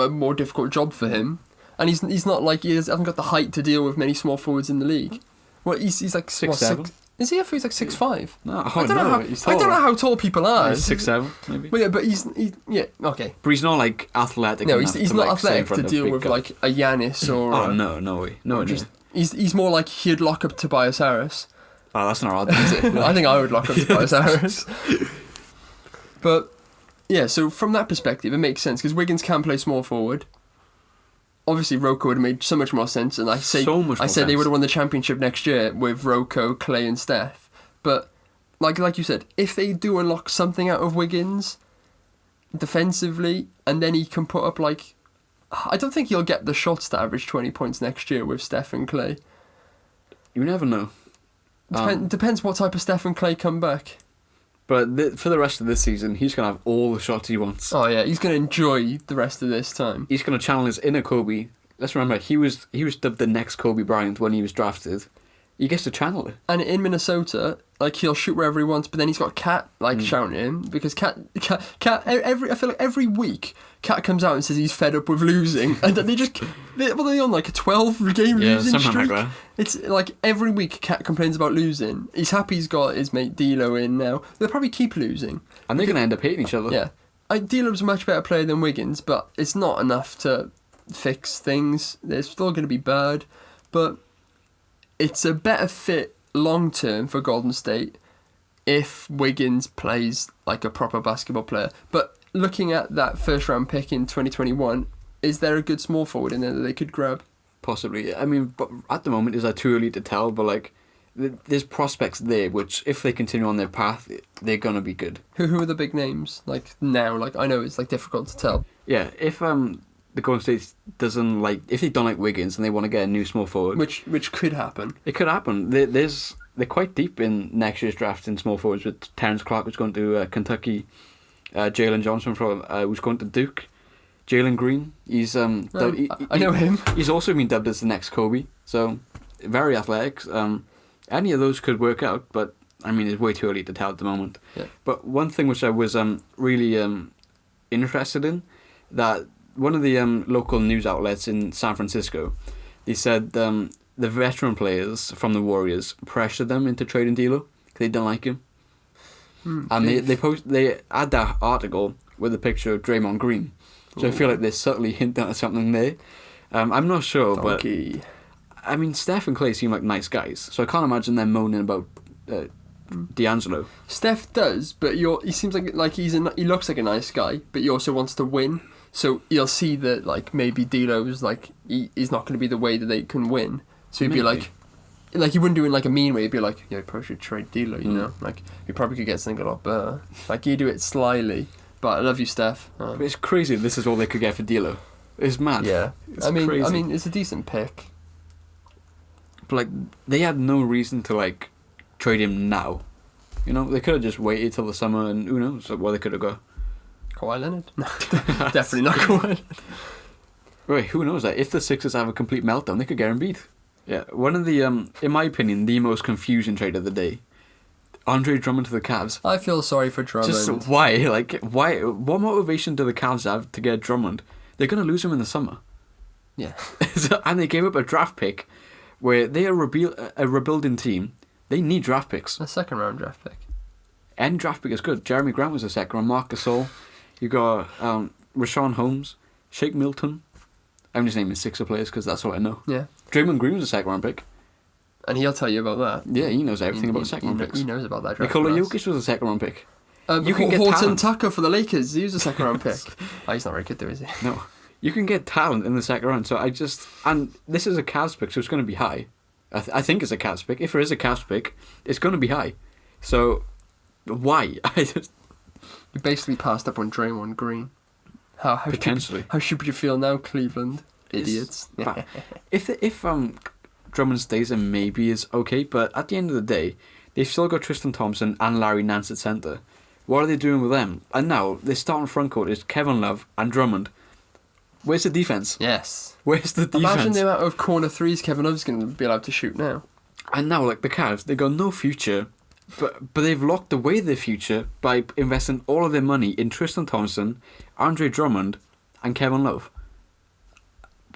more difficult job for him. and he's not like hasn't got the height to deal with many small forwards in the league. Well, he's like 6'7". Is he? I thought he's like 6'5". No, I don't know how. I don't know how tall people are. 6'7", maybe. Well, yeah, but he's okay. But he's not like athletic. No, enough he's to, not like, stay in athletic to front of deal big with guys. like a Giannis or. Oh no way, no. He's more like he'd lock up Tobias Harris. Oh, that's not odd, is it? I think I would lock up Tobias Harris. But yeah, so from that perspective, it makes sense because Wiggins can play small forward. Obviously, Rocco would have made so much more sense, and I said they would have won the championship next year with Rocco, Clay, and Steph. But like you said, if they do unlock something out of Wiggins defensively, and then he can put up like, I don't think he'll get the shots to average 20 points next year with Steph and Clay. You never know. Depends what type of Steph and Clay come back. But for the rest of this season, he's going to have all the shots he wants. Oh yeah, he's going to enjoy the rest of this time. He's going to channel his inner Kobe. Let's remember, he was dubbed the next Kobe Bryant when he was drafted. He gets to channel it. And in Minnesota, like he'll shoot wherever he wants, but then he's got Cat shouting at him because Cat I feel like every week Cat comes out and says he's fed up with losing, and then they're on like a 12-game losing streak. Like that. It's like every week Cat complains about losing. He's happy he's got his mate D'Lo in now. They'll probably keep losing, and they're going to end up hating each other. Yeah, D'Lo's a much better player than Wiggins, but it's not enough to fix things. They're still going to be bad, but it's a better fit long term for Golden State if Wiggins plays like a proper basketball player. But looking at that first round pick in 2021, is there a good small forward in there that they could grab? Possibly. I mean, but at the moment, is that too early to tell? But like, there's prospects there which, if they continue on their path, they're gonna be good. Who are the big names? Like now, like I know it's like difficult to tell. Yeah, if the Golden State doesn't like, if they don't like Wiggins and they want to get a new small forward, which could happen. It could happen. They're quite deep in next year's draft in small forwards with Terrence Clark, who's going to Kentucky, Jalen Johnson who's going to Duke, Jalen Green. He's I know him. He's also been dubbed as the next Kobe. So very athletic. Any of those could work out, but I mean it's way too early to tell at the moment. Yeah. But one thing which I was really interested in, that one of the local news outlets in San Francisco, they said the veteran players from the Warriors pressured them into trading D'Lo because they don't like him. And they add that article with a picture of Draymond Green. So I feel like they're subtly hinting at something there. I'm not sure, Funky. but I mean Steph and Clay seem like nice guys, so I can't imagine them moaning about D'Angelo. Steph does, but he seems like he looks like a nice guy, but he also wants to win. So you'll see that like maybe D'Lo's like he's not going to be the way that they can win. So he'd be like he wouldn't do it in like a mean way. He'd be like, yeah, probably should trade D'Lo, you know, like you probably could get something a lot better. Like you do it slyly. But I love you, Steph. But it's crazy. This is all they could get for D'Lo. It's mad. Yeah, it's crazy. I mean, it's a decent pick. But like they had no reason to like trade him now. You know, they could have just waited till the summer, and who knows where they could have got. Kawhi Leonard? No, definitely not Kawhi Leonard. Right, who knows that? If the Sixers have a complete meltdown, they could get him beat. Yeah, one of the, in my opinion, the most confusing trade of the day. Andre Drummond to the Cavs. I feel sorry for Drummond. Just why? Like, why? What motivation do the Cavs have to get Drummond? They're going to lose him in the summer. Yeah. And they gave up a draft pick where they are a rebuilding team. They need draft picks. A second round draft pick. Any draft pick is good. Jeremy Grant was a second round. Marc Gasol. You got Rashawn Holmes, Shake Milton. I'm just naming Sixer players because that's all I know. Yeah. Draymond Green was a second round pick. And he'll tell you about that. Yeah, he knows everything about second round picks. He knows about that draft. Nikola Jokic was a second round pick. You can get Horton Tucker for the Lakers. He was a second round pick. Oh, he's not very good though, is he? No. You can get talent in the second round. So and this is a Cavs pick, so it's going to be high. I think it's a Cavs pick. If there is a Cavs pick, it's going to be high. So why? You basically passed up on Draymond Green. How potentially. How should you feel now, Cleveland? Idiots. If Drummond stays, then maybe is okay. But at the end of the day, they've still got Tristan Thompson and Larry Nance at centre. What are they doing with them? And now their starting front court is Kevin Love and Drummond. Where's the defense? Yes. Where's the defense? Imagine the amount of corner threes Kevin Love's going to be allowed to shoot now. And now, like the Cavs, they got no future. But they've locked away their future by investing all of their money in Tristan Thompson, Andre Drummond, and Kevin Love.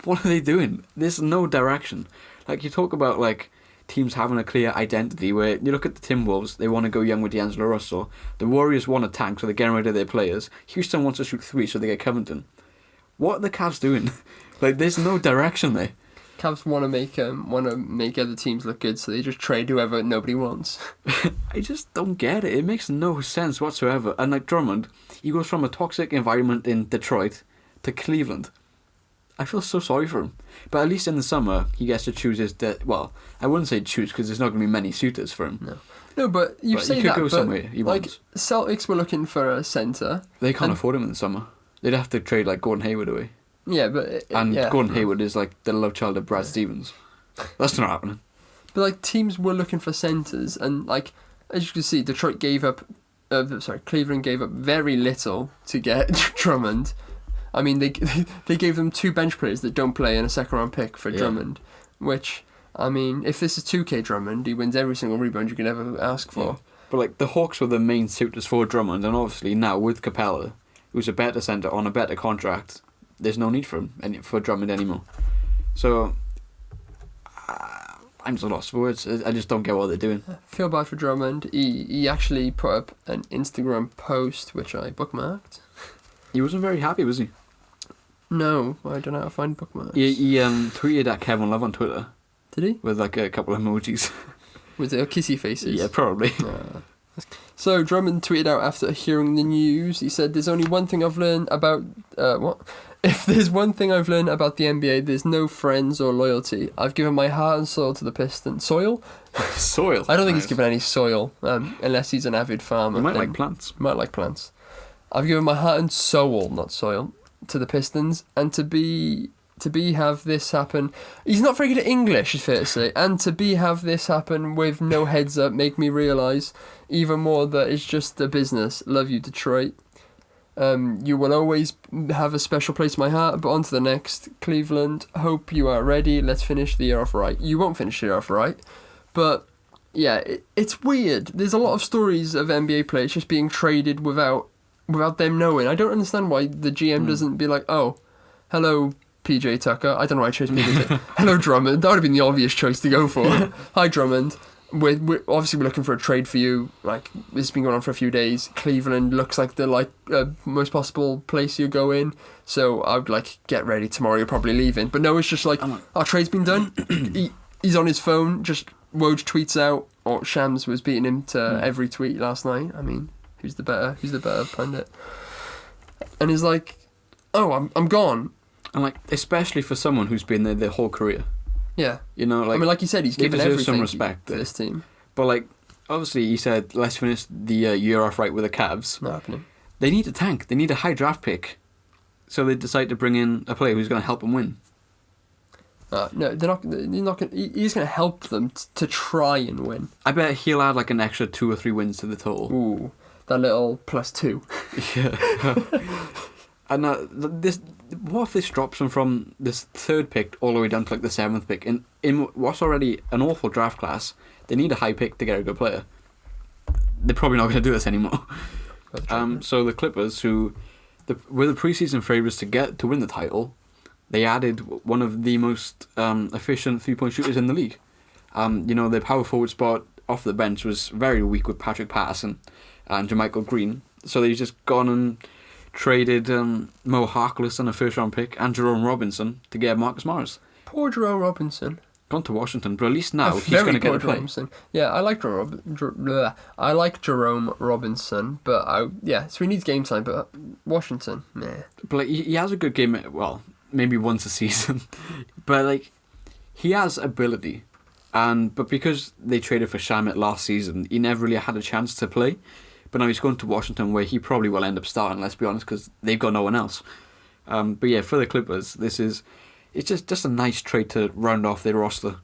what are they doing? There's no direction. Like, you talk about, like, teams having a clear identity, where you look at the Timberwolves, they want to go young with D'Angelo Russell. The Warriors want a tank, so they're getting rid of their players. Houston wants to shoot 3, so they get Covington. What are the Cavs doing? Like, there's no direction there. Cavs want to make other teams look good, so they just trade whoever nobody wants. I just don't get it. It makes no sense whatsoever. And, like, Drummond, he goes from a toxic environment in Detroit to Cleveland. I feel so sorry for him. But at least in the summer, he gets to choose his... well, I wouldn't say choose, because there's not going to be many suitors for him. No, but you say that, go but somewhere he like, wants. Celtics were looking for a centre. They can't afford him in the summer. They'd have to trade, like, Gordon Hayward away. Yeah, but... Gordon Hayward is, like, the love child of Brad Stevens. That's not happening. But, like, teams were looking for centres, and, like, as you can see, Cleveland gave up very little to get Drummond. I mean, they gave them 2 bench players that don't play and a second-round pick for Drummond, which, I mean, if this is 2K Drummond, he wins every single rebound you can ever ask for. Yeah. But, like, the Hawks were the main suitors for Drummond, and obviously now with Capella, who's a better centre on a better contract, there's no need for him, for Drummond anymore. So, I'm just lost for words. I just don't get what they're doing. I feel bad for Drummond. He actually put up an Instagram post, which I bookmarked. He wasn't very happy, was he? No, I don't know how to find bookmarks. He tweeted at Kevin Love on Twitter. Did he? With, like, a couple of emojis. Was it kissy faces? Yeah, probably. So Drummond tweeted out after hearing the news. He said, "There's only one thing I've learned about what? If there's one thing I've learned about the NBA, there's no friends or loyalty. I've given my heart and soul to the Pistons. Soil? Soil. I don't think he's given any soil, unless he's an avid farmer. He might like plants. Might like plants. I've given my heart and soul, not soil, to the Pistons, and to have this happen. He's not very good at English, it's fair to say. And to have this happen with no heads up make me realise even more that it's just a business. Love you, Detroit. You will always have a special place in my heart, but on to the next. Cleveland, hope you are ready. Let's finish the year off right. You won't finish the year off right, but yeah, it's weird. There's a lot of stories of NBA players just being traded without them knowing. I don't understand why the GM doesn't be like, oh, hello, PJ Tucker. I don't know why I chose PJ. Hello, Drummond. That would have been the obvious choice to go for. Hi, Drummond. We're looking for a trade for you. Like, this has been going on for a few days. Cleveland looks like the most possible place you go in. So I would get ready tomorrow. You're probably leaving. But no, it's just our trade's been done. He's on his phone. Just Woj tweets out. Or Shams was beating him to every tweet last night. I mean, who's the better pundit? And he's like, oh, I'm gone. And especially for someone who's been there their whole career. Yeah. You know, I mean, like you said, he's given everything some respect to this team. But obviously he said, let's finish the year off right with the Cavs. Not happening. They need a tank. They need a high draft pick. So they decide to bring in a player who's going to help them win. No, they're not going. He's going to help them to try and win. I bet he'll add an extra 2 or 3 wins to the total. Ooh, that little +2. Yeah. And what if this drops them from this 3rd pick all the way down to the 7th pick? In what's already an awful draft class, they need a high pick to get a good player. They're probably not going to do this anymore. So the Clippers, who were the preseason favourites to win the title, they added one of the most efficient 3-point shooters in the league. Their power forward spot off the bench was very weak with Patrick Patterson and JaMychal Green. So they just gone and traded Mo Harkless and a 1st-round pick and Jerome Robinson to get Marcus Morris. Poor Jerome Robinson. Gone to Washington, but at least now he's going to get a play. Robinson. Yeah, I like Jerome Robinson, but so he needs game time. But Washington, meh. But he has a good game. Well, maybe once a season, but he has ability, but because they traded for Shamet last season, he never really had a chance to play. But now he's going to Washington, where he probably will end up starting, let's be honest, because they've got no one else. But yeah, for the Clippers, it's just a nice trade to round off their roster.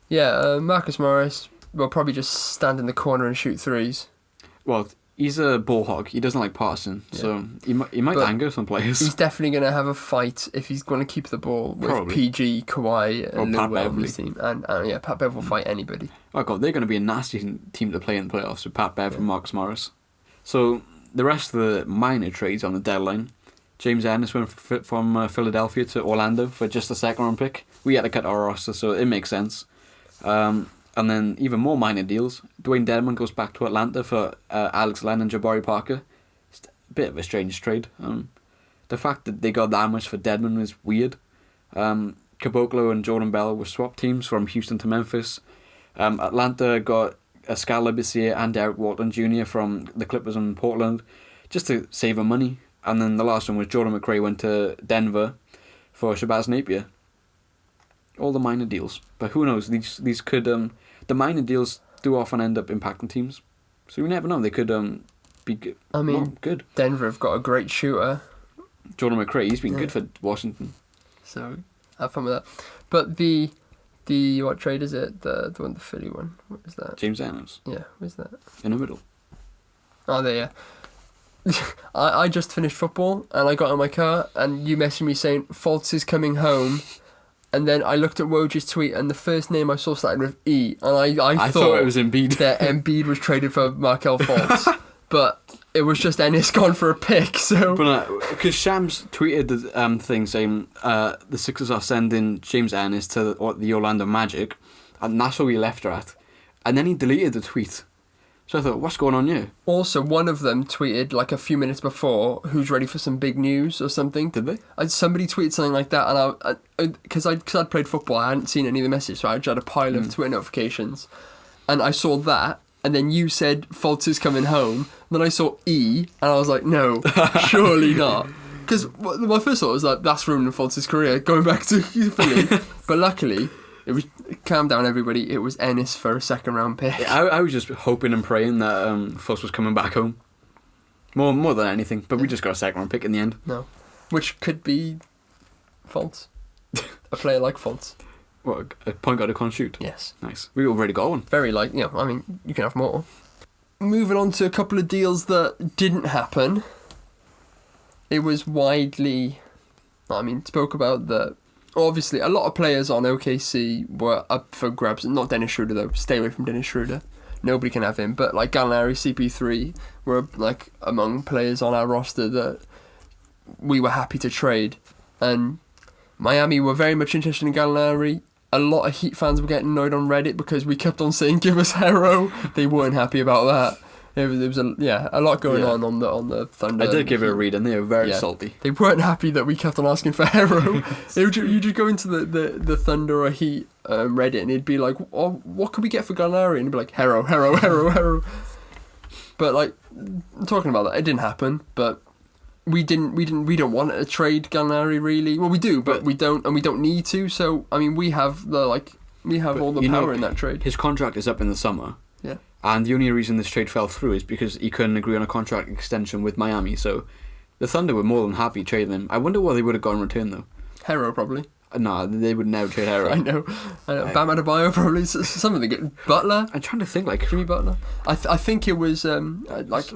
Yeah, Marcus Morris will probably just stand in the corner and shoot threes. Well, he's a ball hog. He doesn't like passing, so he might anger some players. He's definitely going to have a fight if he's going to keep the ball with probably. PG, Kawhi, and Pat Beverly. Team. And Pat Bev will fight anybody. Oh god, they're going to be a nasty team to play in the playoffs with Pat Bev and Marcus Morris. So the rest of the minor trades on the deadline, James Ennis went from Philadelphia to Orlando for just a second round pick. We had to cut our roster, so it makes sense. And then even more minor deals. Dwayne Dedman goes back to Atlanta for Alex Len and Jabari Parker. It's a bit of a strange trade. The fact that they got that much for Dedman is weird. Caboclo and Jordan Bell were swap teams from Houston to Memphis. Atlanta got Skal Labissiere and Derek Walton Jr. from the Clippers and Portland just to save them money. And then the last one was Jordan McRae went to Denver for Shabazz Napier. All the minor deals. But who knows, these could... the minor deals do often end up impacting teams. So you never know, they could be good. I mean, good. Denver have got a great shooter. Jordan McRae, he's been good for Washington. So, have fun with that. But what trade is it? The one, the Philly one. What is that? James Ennis. Yeah, where's that? In the middle. Oh, there, yeah. I just finished football and I got in my car and you messaged me saying Fultz is coming home, and then I looked at Woj's tweet and the first name I saw started with E, and I thought it was Embiid. that Embiid was traded for Markelle Fultz, but it was just Ennis gone for a pick. So, but because Shams tweeted the thing saying the Sixers are sending James Ennis to the Orlando Magic, and that's where we left her at, and then he deleted the tweet. So I thought, what's going on here? Also, one of them tweeted like a few minutes before, "Who's ready for some big news?" or something. Did they? Somebody tweeted something like that, and because I'd played football, I hadn't seen any of the messages, so I just had a pile of Twitter notifications, and I saw that, and then you said Fultz is coming home. And then I saw E, and I was like, no, surely not. Because my first thought was like, that's ruining Fultz's career, going back to Philly. But luckily, it was calm down, everybody. It was Ennis for a second round pick. Yeah, I was just hoping and praying that Fultz was coming back home. More than anything, but we just got a second round pick in the end. No, which could be Fultz, a player like Fultz. What, a point guard who can't shoot? Yes. Nice. We already got one. Very I mean, you can have more. Moving on to a couple of deals that didn't happen. It was widely, spoke about that. Obviously, a lot of players on OKC were up for grabs. Not Dennis Schroeder, though. Stay away from Dennis Schroeder. Nobody can have him. But like Gallinari, CP3 were like among players on our roster that we were happy to trade. And Miami were very much interested in Gallinari. A lot of Heat fans were getting annoyed on Reddit because we kept on saying give us Hero. They weren't happy about that. There was a lot going on the Thunder. I did give it a read and they were very salty. They weren't happy that we kept on asking for Hero. You just go into the Thunder or Heat Reddit and it'd be like, oh, what could we get for Gallinari? And it'd be like Hero. But like, talking about that, it didn't happen. But we don't want to trade Gallinari really. Well, we do, but we don't need to. So I mean, we have all the power in that trade. His contract is up in the summer. Yeah. And the only reason this trade fell through is because he couldn't agree on a contract extension with Miami. So the Thunder were more than happy trading him. I wonder what they would have got in return though. Hero probably. No, they would never trade Hero. I know. Bam Adebayo probably. Some of the Butler. I'm trying to think like Jimmy Butler. I think it was like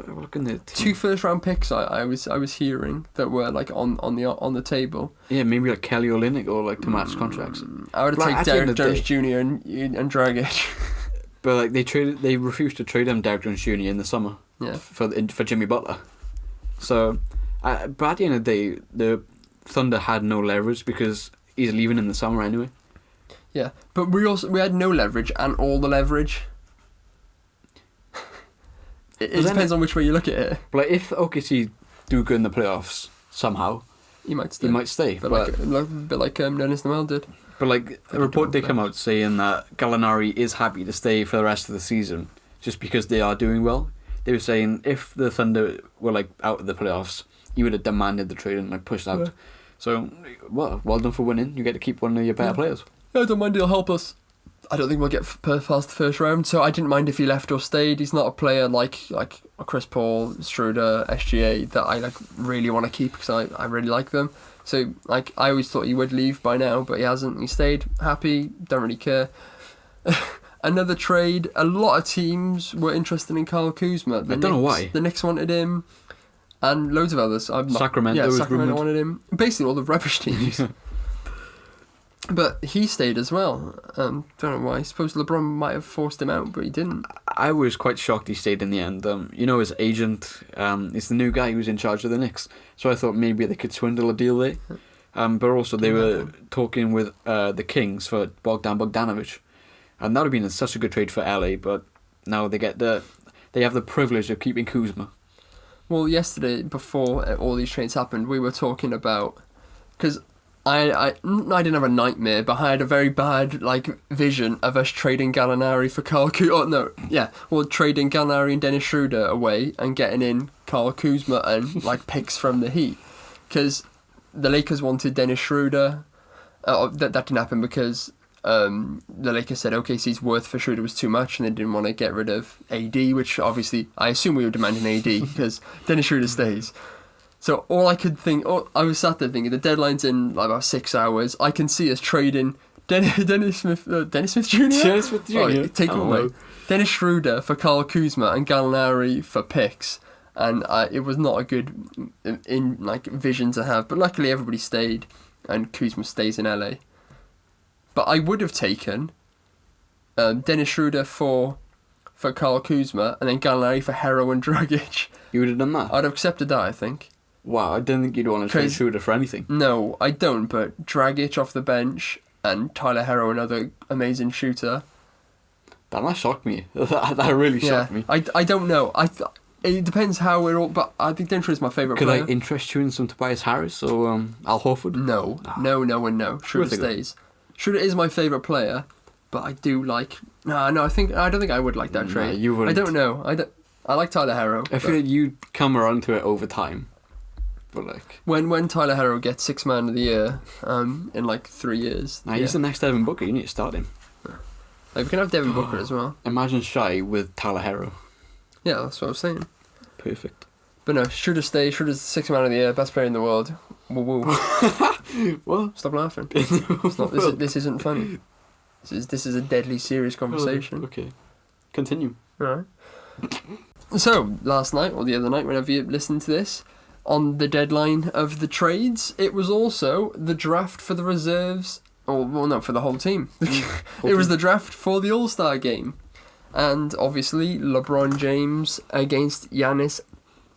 2 first round picks. I was hearing that were like on the table. Yeah, maybe like Kelly Olynyk or like to match contracts. I would have taken Derek Jones Jr. and Dragic. But like they refused to trade him Derek Jones Jr. in the summer. Yeah. For Jimmy Butler. So, but at the end of the day, the Thunder had no leverage because he's leaving in the summer anyway. Yeah, but we had no leverage and all the leverage. It depends on which way you look at it. But like, if OKC do good in the playoffs somehow, he might stay. But a bit like Dennis Noel did. But like a report did come out saying that Gallinari is happy to stay for the rest of the season just because they are doing well. They were saying if the Thunder were like out of the playoffs, he would have demanded the trade and like pushed out. Yeah. So, well done for winning. You get to keep one of your better players. I don't mind. He'll help us. I don't think we'll get past the first round, so I didn't mind if he left or stayed. He's not a player like Chris Paul, Schroeder, SGA that I like really want to keep because I really like them. So like I always thought he would leave by now, but he hasn't. He stayed. Happy. Don't really care. Another trade. A lot of teams were interested in Kyle Kuzma. I don't know why. The Knicks wanted him. And loads of others. Sacramento wanted him. Basically all the rubbish teams. But he stayed as well. Don't know why. I suppose LeBron might have forced him out, but he didn't. I was quite shocked he stayed in the end. His agent is the new guy who's in charge of the Knicks. So I thought maybe they could swindle a deal there. But also they were talking with the Kings for Bogdan Bogdanovic. And that would have been such a good trade for LA, but now they have the privilege of keeping Kuzma. Well, yesterday, before all these trades happened, we were talking about... Because I didn't have a nightmare, but I had a very bad vision of us trading Gallinari for Kyle Kuzma. Trading Gallinari and Dennis Schroeder away and getting in Kyle Kuzma and picks from the Heat. Because the Lakers wanted Dennis Schroeder. That didn't happen because... the Lakers said OKC's worth for Schroeder was too much and they didn't want to get rid of AD, which obviously I assume we were demanding AD because Dennis Schroeder stays. So all I could think, I was sat there thinking the deadline's in about 6 hours. I can see us trading Dennis Smith Jr. Dennis Smith Jr. Oh, take him away. Dennis Schroeder for Kyle Kuzma and Gallinari for picks, and it was not a good vision to have. But luckily everybody stayed, and Kuzma stays in LA. But I would have taken Dennis Schroeder for Kyle Kuzma and then Gallinari for Hero and Dragic. You would have done that? I'd have accepted that, I think. Wow, I didn't think you'd want to trade Schroeder for anything. No, I don't, but Dragic off the bench and Tyler Hero, another amazing shooter. That shocked me. That really shocked me. I don't know. It depends how we're all... But I think Dennis Schroeder's my favourite player. player. Could I interest you in some Tobias Harris or Al Horford? No. Schroeder stays. Schroeder is my favourite player, but I do like... I don't think I would like that trade. You wouldn't. I don't know. I like Tyler Hero. I feel like you'd come around to it over time. But when Tyler Hero gets 6th man of the year in 3 years. He's the next Devin Booker. You need to start him. We can have Devin Booker as well. Imagine Shai with Tyler Hero. Yeah, that's what I was saying. Perfect. But no, Schroeder stays. Schroeder's 6th man of the year, best player in the world. Woo woo. What? Stop laughing. This isn't funny. This is a deadly serious conversation. Oh, okay. Continue. Alright. So, last night, or the other night, whenever you listen to this, on the deadline of the trades, it was also the draft for the reserves, for the whole team. It was the draft for the All-Star game. And obviously, LeBron James against Giannis,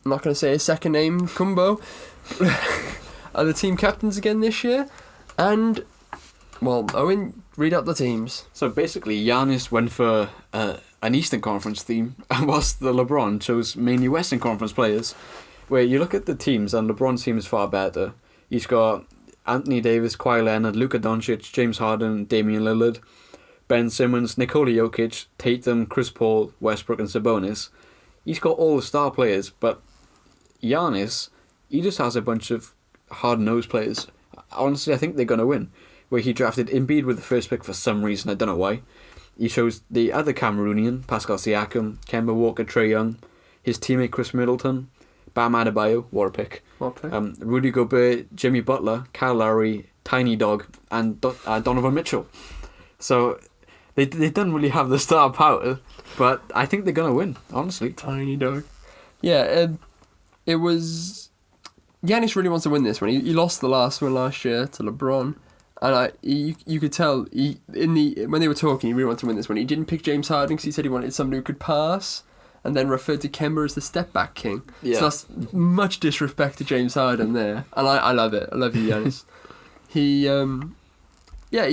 I'm not going to say his second name, Kumbo, are the team captains again this year. And, Owen, read out the teams. So basically, Giannis went for an Eastern Conference theme, whilst the LeBron chose mainly Western Conference players. Where you look at the teams, and LeBron's team is far better. He's got Anthony Davis, Kawhi Leonard, Luka Doncic, James Harden, Damian Lillard, Ben Simmons, Nikola Jokic, Tatum, Chris Paul, Westbrook and Sabonis. He's got all the star players, but Giannis, he just has a bunch of hard-nosed players. Honestly, I think they're going to win. Where he drafted Embiid with the first pick for some reason, I don't know why. He chose the other Cameroonian, Pascal Siakam, Kemba Walker, Trae Young, his teammate Chris Middleton, Bam Adebayo, what a pick. Rudy Gobert, Jimmy Butler, Kyle Lowry, Tiny Dog, and Donovan Mitchell. So they don't really have the star power, but I think they're going to win, honestly. Tiny Dog. Yeah, it was... Giannis really wants to win this one. He lost the last one last year to LeBron, and you could tell when they were talking, he really wanted to win this one. He didn't pick James Harden because he said he wanted somebody who could pass, and then referred to Kemba as the step-back king. Yeah. So that's much disrespect to James Harden there. And I love it. I love you, Giannis. He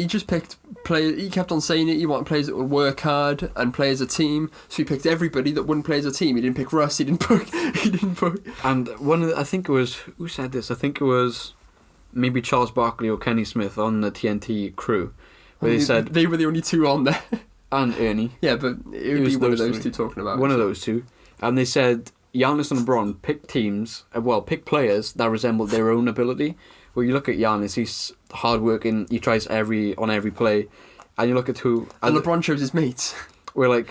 just picked players. He kept on saying it. He wanted players that would work hard and play as a team. So he picked everybody that wouldn't play as a team. He didn't pick Russ. He didn't pick. And I think it was, who said this? I think it was maybe Charles Barkley or Kenny Smith on the TNT crew, where they said they were the only two on there. And Ernie. Yeah, but it would be one of those two talking about it. One of those two. And they said Giannis and LeBron pick pick players that resemble their own ability. Where you look at Giannis, he's hardworking, he tries on every play. And you look at who... And LeBron chose his mates. Where,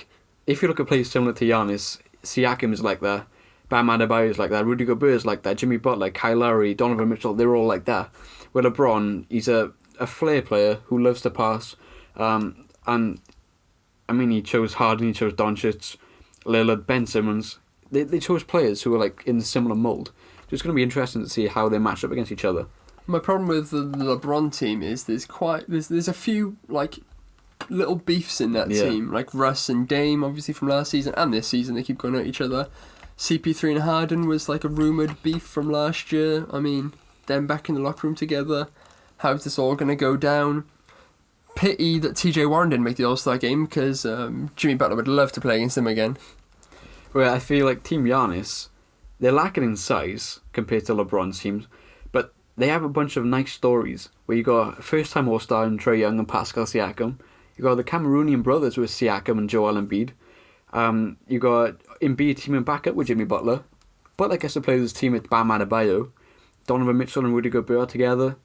if you look at players similar to Giannis, Siakam is like that, Bam Adebayo is like that, Rudy Gobert is like that, Jimmy Butler, Kyle Lowry, Donovan Mitchell, they're all like that. Where LeBron, he's a flair player who loves to pass. And... he chose Harden, he chose Doncic, Lillard, Ben Simmons. They chose players who were in the similar mould. So it's going to be interesting to see how they match up against each other. My problem with the LeBron team is there's a few like little beefs in that team, like Russ and Dame, obviously from last season and this season. They keep going at each other. CP3 and Harden was like a rumoured beef from last year. I mean, them back in the locker room together. How's this all going to go down? Pity that TJ Warren didn't make the All-Star game because Jimmy Butler would love to play against him again. Well, I feel like Team Giannis, they're lacking in size compared to LeBron's teams, but they have a bunch of nice stories where you got first-time All-Star in Trae Young and Pascal Siakam. You got the Cameroonian brothers with Siakam and Joel Embiid. You got Embiid teaming back up with Jimmy Butler. Butler gets to play with his team with Bam Adebayo. Donovan Mitchell and Rudy Gobert together.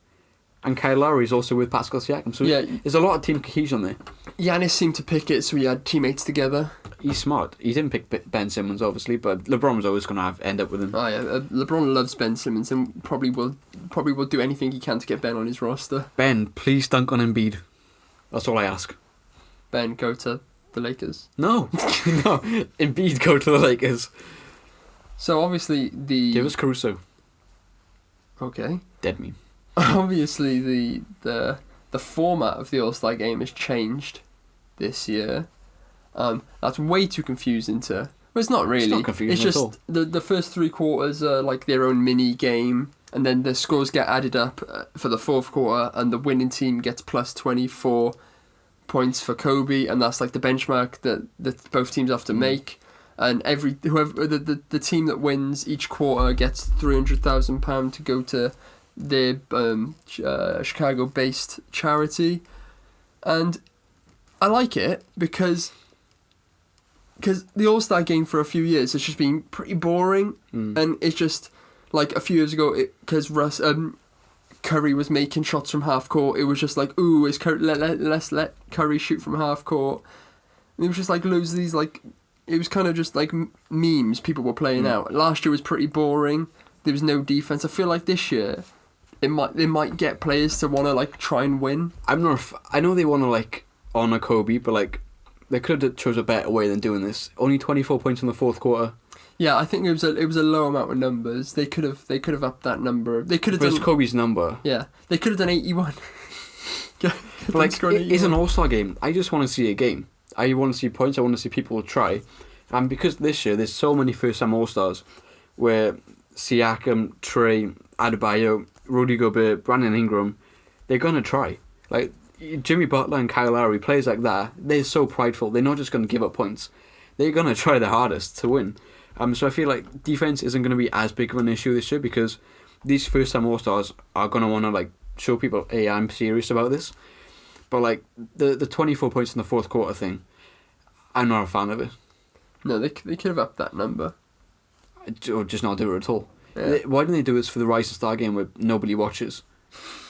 And Kyle Lowry's also with Pascal Siakam. So there's a lot of team cohesion there. Giannis seemed to pick it, so he had teammates together. He's smart. He didn't pick Ben Simmons, obviously, but LeBron was always going to end up with him. Oh yeah, LeBron loves Ben Simmons and probably will do anything he can to get Ben on his roster. Ben, please dunk on Embiid. That's all I ask. Ben, go to the Lakers. No, no. Embiid, go to the Lakers. So obviously Give us Caruso. Okay. Dead meme. Obviously the format of the All-Star game has changed this year. That's way too confusing to... Well, it's not really. It's not confusing it's just at all. The first three quarters are like their own mini game, and then the scores get added up for the fourth quarter, and the winning team gets plus 24 points for Kobe, and that's like the benchmark that both teams have to make. And whoever the team that wins each quarter gets £300,000 to go to their Chicago-based charity, and I like it because the All-Star game for a few years has just been pretty boring, and it's just like a few years ago because Curry was making shots from half court. It was just like, ooh, let's let Curry shoot from half court. And it was just like loads of these like. It was kind of just like memes people were playing out. Last year was pretty boring. There was no defense. I feel like this year, they might get players to want to like try and win. I know they want to like honour Kobe, but like they could have chose a better way than doing this. Only 24 points in the fourth quarter. Yeah, I think it was a low amount of numbers. They could have upped that number. They could have done Kobe's number. Yeah, they could have done 81. Like it's an All-Star game. I just want to see a game. I want to see points. I want to see people try. And because this year there's so many first-time All-Stars, where Siakam, Trae, Adebayo, Rudy Gobert, Brandon Ingram, they're gonna try. Like Jimmy Butler and Kyle Lowry, players like that, they're so prideful. They're not just gonna give up points. They're gonna try their hardest to win. So I feel like defense isn't gonna be as big of an issue this year because these first-time All-Stars are gonna want to like show people, hey, I'm serious about this. But like the 24 points in the fourth quarter thing, I'm not a fan of it. No, they could have upped that number. Or just not do it at all. Yeah. Why didn't they do this for the Rising Star game where nobody watches?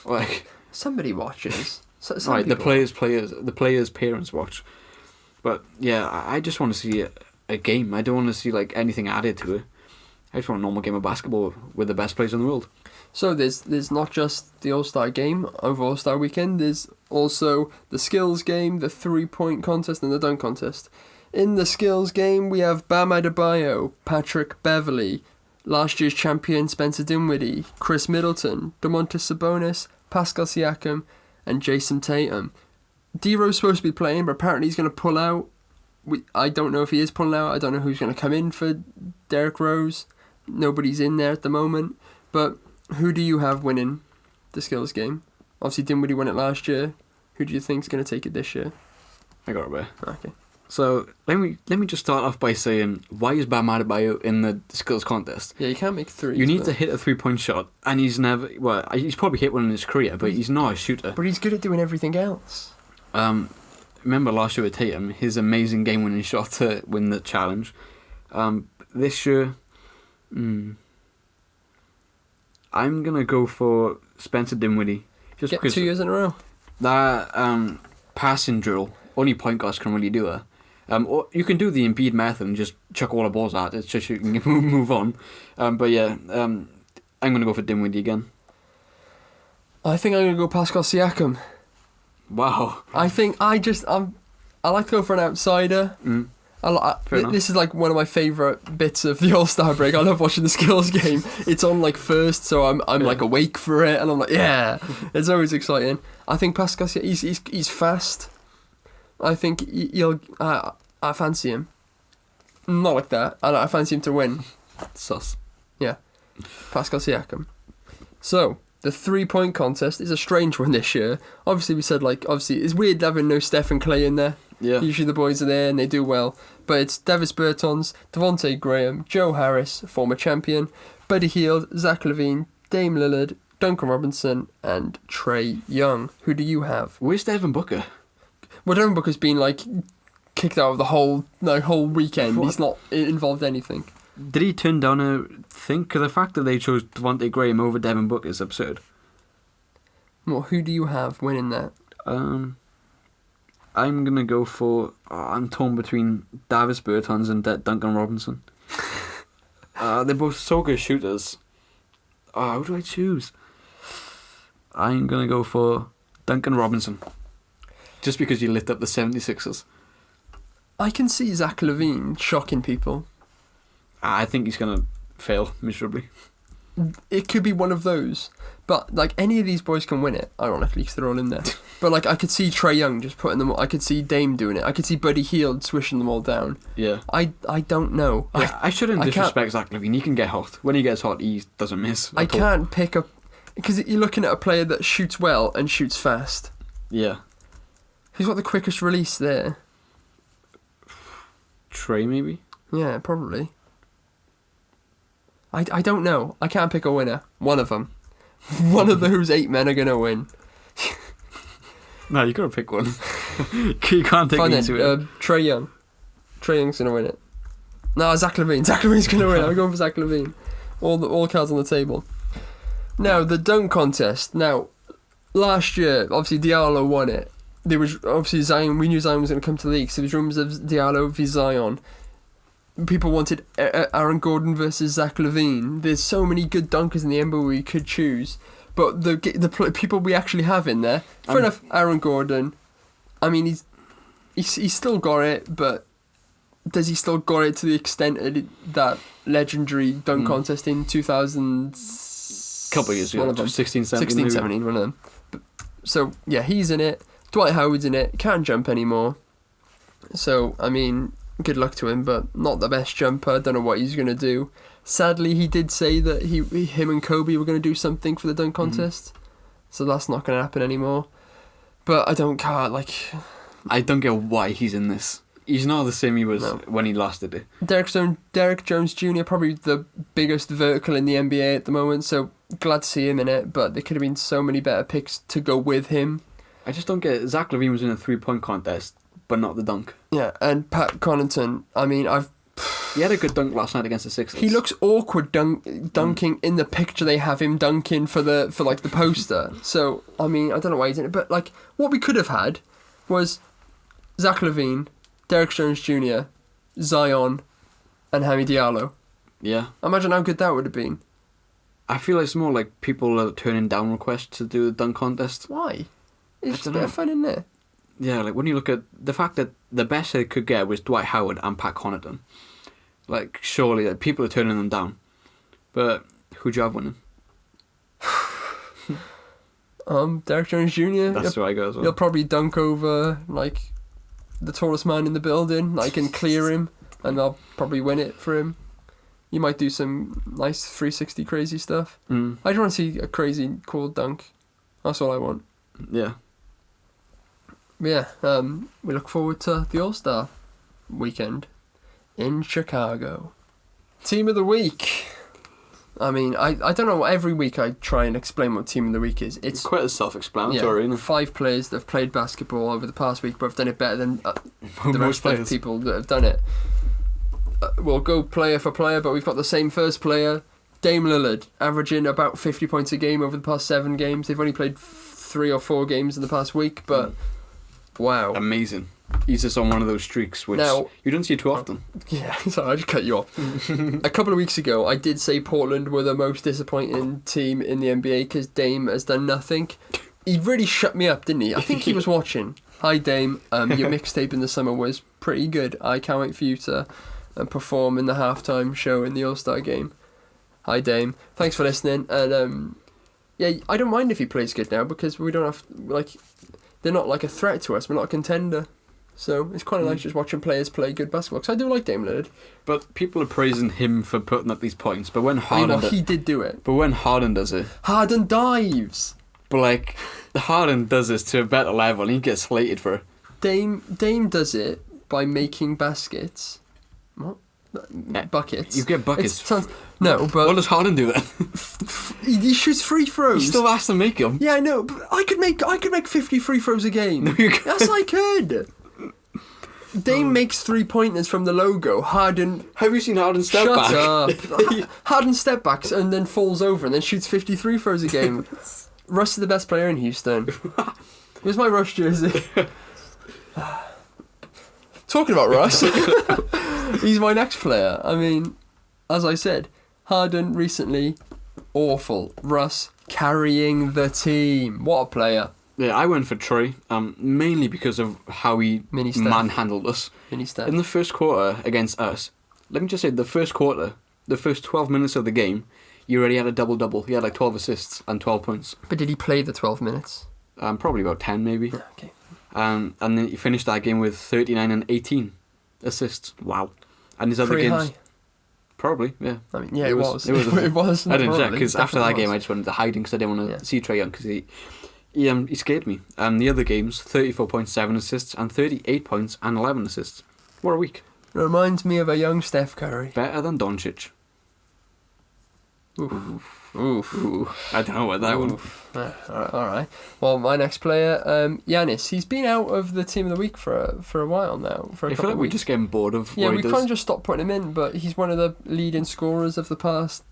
Like somebody watches. Some right, people. the players' parents watch. But yeah, I just want to see a game. I don't want to see like anything added to it. I just want a normal game of basketball with the best players in the world. So there's not just the All-Star game over All-Star weekend, there's also the skills game, the 3-point contest and the dunk contest. In the skills game we have Bam Adebayo, Patrick Beverley, last year's champion Spencer Dinwiddie, Chris Middleton, Domantas Sabonis, Pascal Siakam and Jason Tatum. D-Rose's supposed to be playing, but apparently he's going to pull out. I don't know if he is pulling out. I don't know who's going to come in for Derrick Rose. Nobody's in there at the moment, but who do you have winning the skills game? Obviously, Dinwiddie won it last year. Who do you think is going to take it this year? I got it there. Okay. So let me just start off by saying, why is Bam Adebayo in the skills contest? Yeah, you can't make threes. You need to hit a 3-point shot, and he's never. Well, he's probably hit one in his career, but he's not a shooter. But he's good at doing everything else. Remember last year with Tatum, his amazing game-winning shot to win the challenge. This year, I'm gonna go for Spencer Dinwiddie. Just Get because 2 years in a row. That passing drill, only point guards can really do that. Or you can do the Embiid method and just chuck all the balls at it, just so you can move on. But yeah, I'm gonna go for Dinwiddie again. I think I'm gonna go Pascal Siakam. Wow. I think I like to go for an outsider. This is like one of my favourite bits of the All-Star break. I love watching the skills game. It's on like first, so I'm like awake for it, and I'm like, yeah, it's always exciting. I think Pascal, he's fast. I think I fancy him. Not like that. I fancy him to win. Sus. Yeah, Pascal Siakam. So the 3-point contest is a strange one this year. Obviously, we said it's weird having no Steph and Clay in there. Yeah. Usually the boys are there and they do well. But it's Davis Bertans, Devontae Graham, Joe Harris, former champion, Buddy Hield, Zach LaVine, Dame Lillard, Duncan Robinson, and Trae Young. Who do you have? Where's Devin Booker? Well, Devin Booker's been kicked out of the whole weekend. He's not involved in anything. Did he turn down a thing? Because the fact that they chose Devontae Graham over Devin Booker is absurd. Well, who do you have winning that? I'm going to go for... I'm torn between Davis Bertans and Duncan Robinson. They're both so good shooters. Who do I choose? I'm going to go for Duncan Robinson. Just because you lit up the 76ers. I can see Zach LaVine shocking people. I think he's going to fail miserably. It could be one of those. But, any of these boys can win it, ironically, because they're all in there. But, I could see Trae Young just putting them... I could see Dame doing it. I could see Buddy Hield swishing them all down. Yeah. I don't know. Yeah, I shouldn't disrespect Zach LaVine. He can get hot. When he gets hot, he doesn't miss. I can't pick up... Because you're looking at a player that shoots well and shoots fast. Yeah. Who's got the quickest release there? Trae, maybe? Yeah, probably. I don't know. I can't pick a winner. One of them. One of those 8 men are going to win. No, you got to pick one. You can't take me to it. Trae Young. Trae Young's going to win it. No, Zach LaVine. Zach LaVine's going to win it. I'm going for Zach LaVine. All cards on the table. Now, the dunk contest. Now, last year, obviously Diallo won it. There was obviously Zion. We knew Zion was going to come to the league, so there was rumours of Diallo v Zion. People wanted Aaron Gordon versus Zach LaVine. There's so many good dunkers in the NBA we could choose, but the people we actually have in there, fair enough. Aaron Gordon, I mean he's still got it, but does he still got it to the extent of that legendary dunk contest in 2000? Couple of years ago, 16, 17, one of them. So yeah, he's in it. Dwight Howard's in it. Can't jump anymore. So I mean, good luck to him, but not the best jumper. Don't know what he's going to do. Sadly, he did say that him and Kobe were going to do something for the dunk contest, so that's not going to happen anymore. But I don't get why he's in this. He's not the same he was when he last did it. Derek Jones Jr., probably the biggest vertical in the NBA at the moment, so glad to see him in it, but there could have been so many better picks to go with him. I just don't get it. Zach LaVine was in a 3-point contest, but not the dunk. Yeah, and Pat Connaughton, I mean, he had a good dunk last night against the Sixers. He looks awkward dunking in the picture they have him dunking for the poster. So, I mean, I don't know why he's in it, but what we could have had was Zach LaVine, Derek Jones Jr., Zion, and Hamid Diallo. Yeah. Imagine how good that would have been. I feel it's more like people are turning down requests to do the dunk contest. Why? It's just a bit of fun in there. Yeah, when you look at the fact that the best they could get was Dwight Howard and Pat Connaughton. Surely people are turning them down. But who'd you have winning? Derek Jones Jr. That's who I go as well. He'll probably dunk over the tallest man in the building, and clear him, and they'll probably win it for him. You might do some nice 360 crazy stuff. I just want to see a crazy cool dunk. That's all I want. Yeah. Yeah, we look forward to the All-Star weekend in Chicago. Team of the week. I mean, I don't know, every week I try and explain what Team of the Week is. It's quite self-explanatory, isn't it? 5 players that have played basketball over the past week, but have done it better than the rest of people that have done it. We'll go player for player, but we've got the same first player, Dame Lillard, averaging about 50 points a game over the past 7 games. They've only played 3 or 4 games in the past week, but wow. Amazing. He's just on one of those streaks which you don't see too often. Yeah, sorry, I just cut you off. A couple of weeks ago, I did say Portland were the most disappointing team in the NBA because Dame has done nothing. He really shut me up, didn't he? I think he was watching. Hi Dame, your mixtape in the summer was pretty good. I can't wait for you to perform in the halftime show in the All-Star game. Hi Dame, thanks for listening, and yeah, I don't mind if he plays good now because we don't have, like, they're not like a threat to us, we're not a contender. So it's quite nice just watching players play good basketball, because I do like Dame Lillard. But people are praising him for putting up these points, but when Harden... he did do it. But when Harden does it... Harden dives! But, like, Harden does this to a better level and he gets slated for it. Dame does it by making baskets. What? Buckets. You get buckets. No, but... What does Harden do then? He shoots free throws. He still has to make them. Yeah, I know, but I could make 50 free throws a game. No, you can't. Yes, I could. Dame makes 3-pointers from the logo. Harden... Have you seen Harden step back? Shut up. Harden step backs and then falls over and then shoots 53 throws a game. Russ is the best player in Houston. Where's my Rush jersey? Talking about Russ, he's my next player. I mean, as I said, Harden recently, awful. Russ carrying the team. What a player. Yeah, I went for Troy, mainly because of how he manhandled us. In the first quarter against us, let me just say, the first quarter, the first 12 minutes of the game, he already had a double-double. He had like 12 assists and 12 points. But did he play the 12 minutes? Probably about 10 maybe. Yeah, okay. And then he finished that game with 39 and 18 assists. Wow. And his other Pretty games... high. Probably, yeah. I mean, yeah, it was. It was. I didn't check, because after that Definitely game I just went into hiding because I didn't want to see Trae Young, because he scared me. The other games, 34 points, 7 assists, and 38 points and 11 assists. What a week. Reminds me of a young Steph Curry. Better than Doncic. Oof. I don't know what that one. Alright. Well, my next player, Giannis. He's been out of the team of the week for a while now. I feel like we're just getting bored of yeah, what we he does. can't just stop putting him in, but he's one of the leading scorers of the past,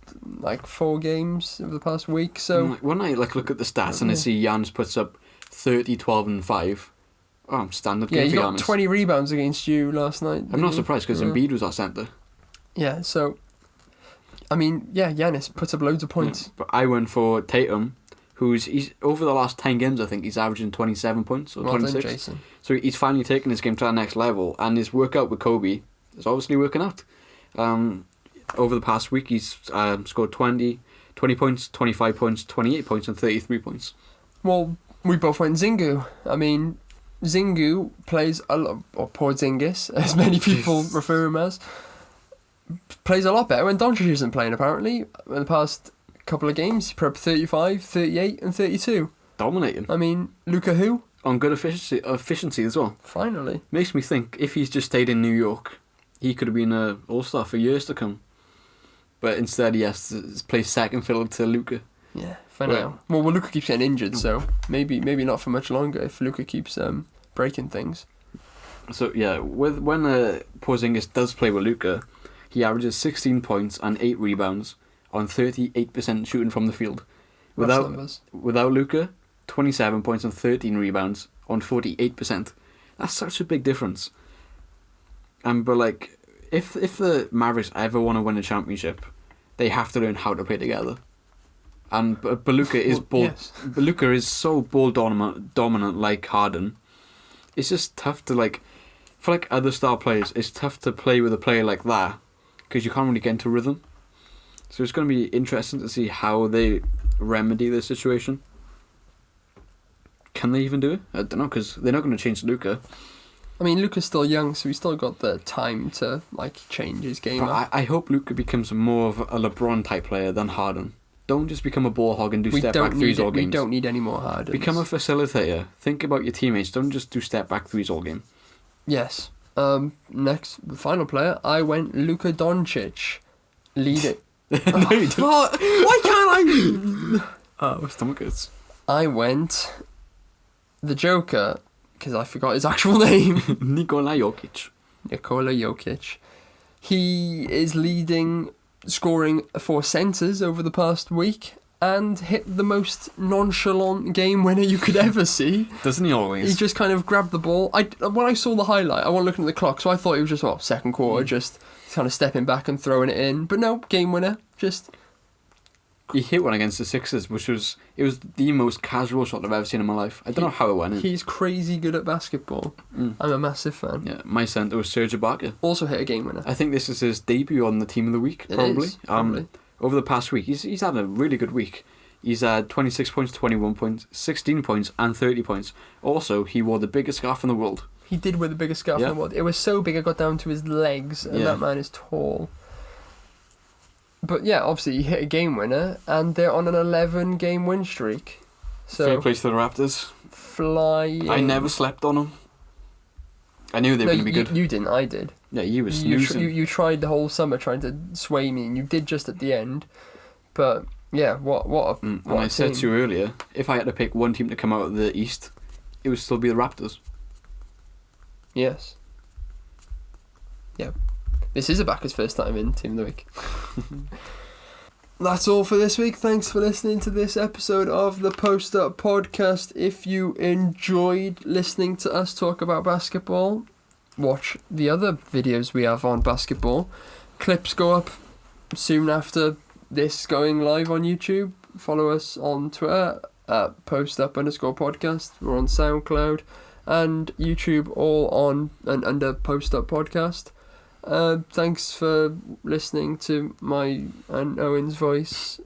4 games of the past week. So when I look at the stats and I see Giannis puts up 30, 12 and 5, standard game for Giannis. Yeah, he got 20 rebounds against you last night. I'm not surprised, because Embiid was our centre. Yeah, so... I mean, yeah, Giannis puts up loads of points. Yeah, but I went for Tatum, he's over the last 10 games, I think he's averaging 27 points or 26. Done, Jason. So he's finally taken his game to the next level, and his workout with Kobe is obviously working out. Over the past week, he's scored 20 points, 25 points, 28 points, and 33 points. Well, we both went Zingu. I mean, Zingu plays a lot, or Porzingis, as many people refer him as, plays a lot better when Doncic isn't playing, apparently. In the past couple of games, he put up 35, 38, and 32. Dominating. I mean, Luka who? On good efficiency as well. Finally. Makes me think, if he's just stayed in New York, he could have been an all-star for years to come. But instead he has to play second fiddle to Luka. Yeah, for now. Well, Luka keeps getting injured, so maybe not for much longer if Luka keeps breaking things. So yeah, when Porzingis does play with Luka, he averages 16 points and 8 rebounds on 38% shooting from the field. Without Luka, 27 points and 13 rebounds on 48%. That's such a big difference. But if the Mavericks ever want to win a championship, they have to learn how to play together. And but Luka is Luka is so ball dominant like Harden. It's just tough to for other star players. It's tough to play with a player like that, because you can't really get into rhythm. So it's going to be interesting to see how they remedy the situation. Can they even do it? I don't know, because they're not going to change Luka. I mean, Luka's still young, so he's still got the time to change his game up. I hope Luka becomes more of a LeBron type player than Harden. Don't just become a ball hog and do step back threes all games. We don't need any more Hardens. Become a facilitator. Think about your teammates. Don't just do step back threes all game. Yes. Next, the final player, I went Luka Doncic. Lead it. No, you didn't. Why can't I? My stomach hurts. I went the Joker, because I forgot his actual name. Nikola Jokic. He is leading scoring for centres over the past week and hit the most nonchalant game winner you could ever see. Doesn't he always? He just kind of grabbed the ball. When I saw the highlight, I wasn't looking at the clock, so I thought it was just, second quarter, just kind of stepping back and throwing it in. But no, game winner. Just He hit one against the Sixers, which was the most casual shot I've ever seen in my life. I don't know how it went in. He's crazy good at basketball. I'm a massive fan. Yeah, my centre was Serge Ibaka. Also hit a game winner. I think this is his debut on the Team of the Week, probably. Probably. Over the past week, he's had a really good week. He's had 26 points, 21 points, 16 points, and 30 points. Also, he wore the biggest scarf in the world. He did wear the biggest scarf in the world. It was so big it got down to his legs, and that man is tall. But yeah, obviously he hit a game winner, and they're on an 11-game win streak. So fair play to the Raptors. Flying. I never slept on them. I knew they were going to be good. You didn't, I did. Yeah, you were snoozing. You tried the whole summer trying to sway me, and you did just at the end. But yeah, what a and I said to you earlier, if I had to pick one team to come out of the East, it would still be the Raptors. Yes. Yeah. This is Ibaka's first time in Team of the Week. That's all for this week. Thanks for listening to this episode of the Post Up Podcast. If you enjoyed listening to us talk about basketball, watch the other videos we have on basketball. Clips go up soon after this going live on YouTube. Follow us on Twitter at postup_podcast. We're on Soundcloud and YouTube, all on and under Post Up Podcast. Thanks for listening to my and Owen's voice.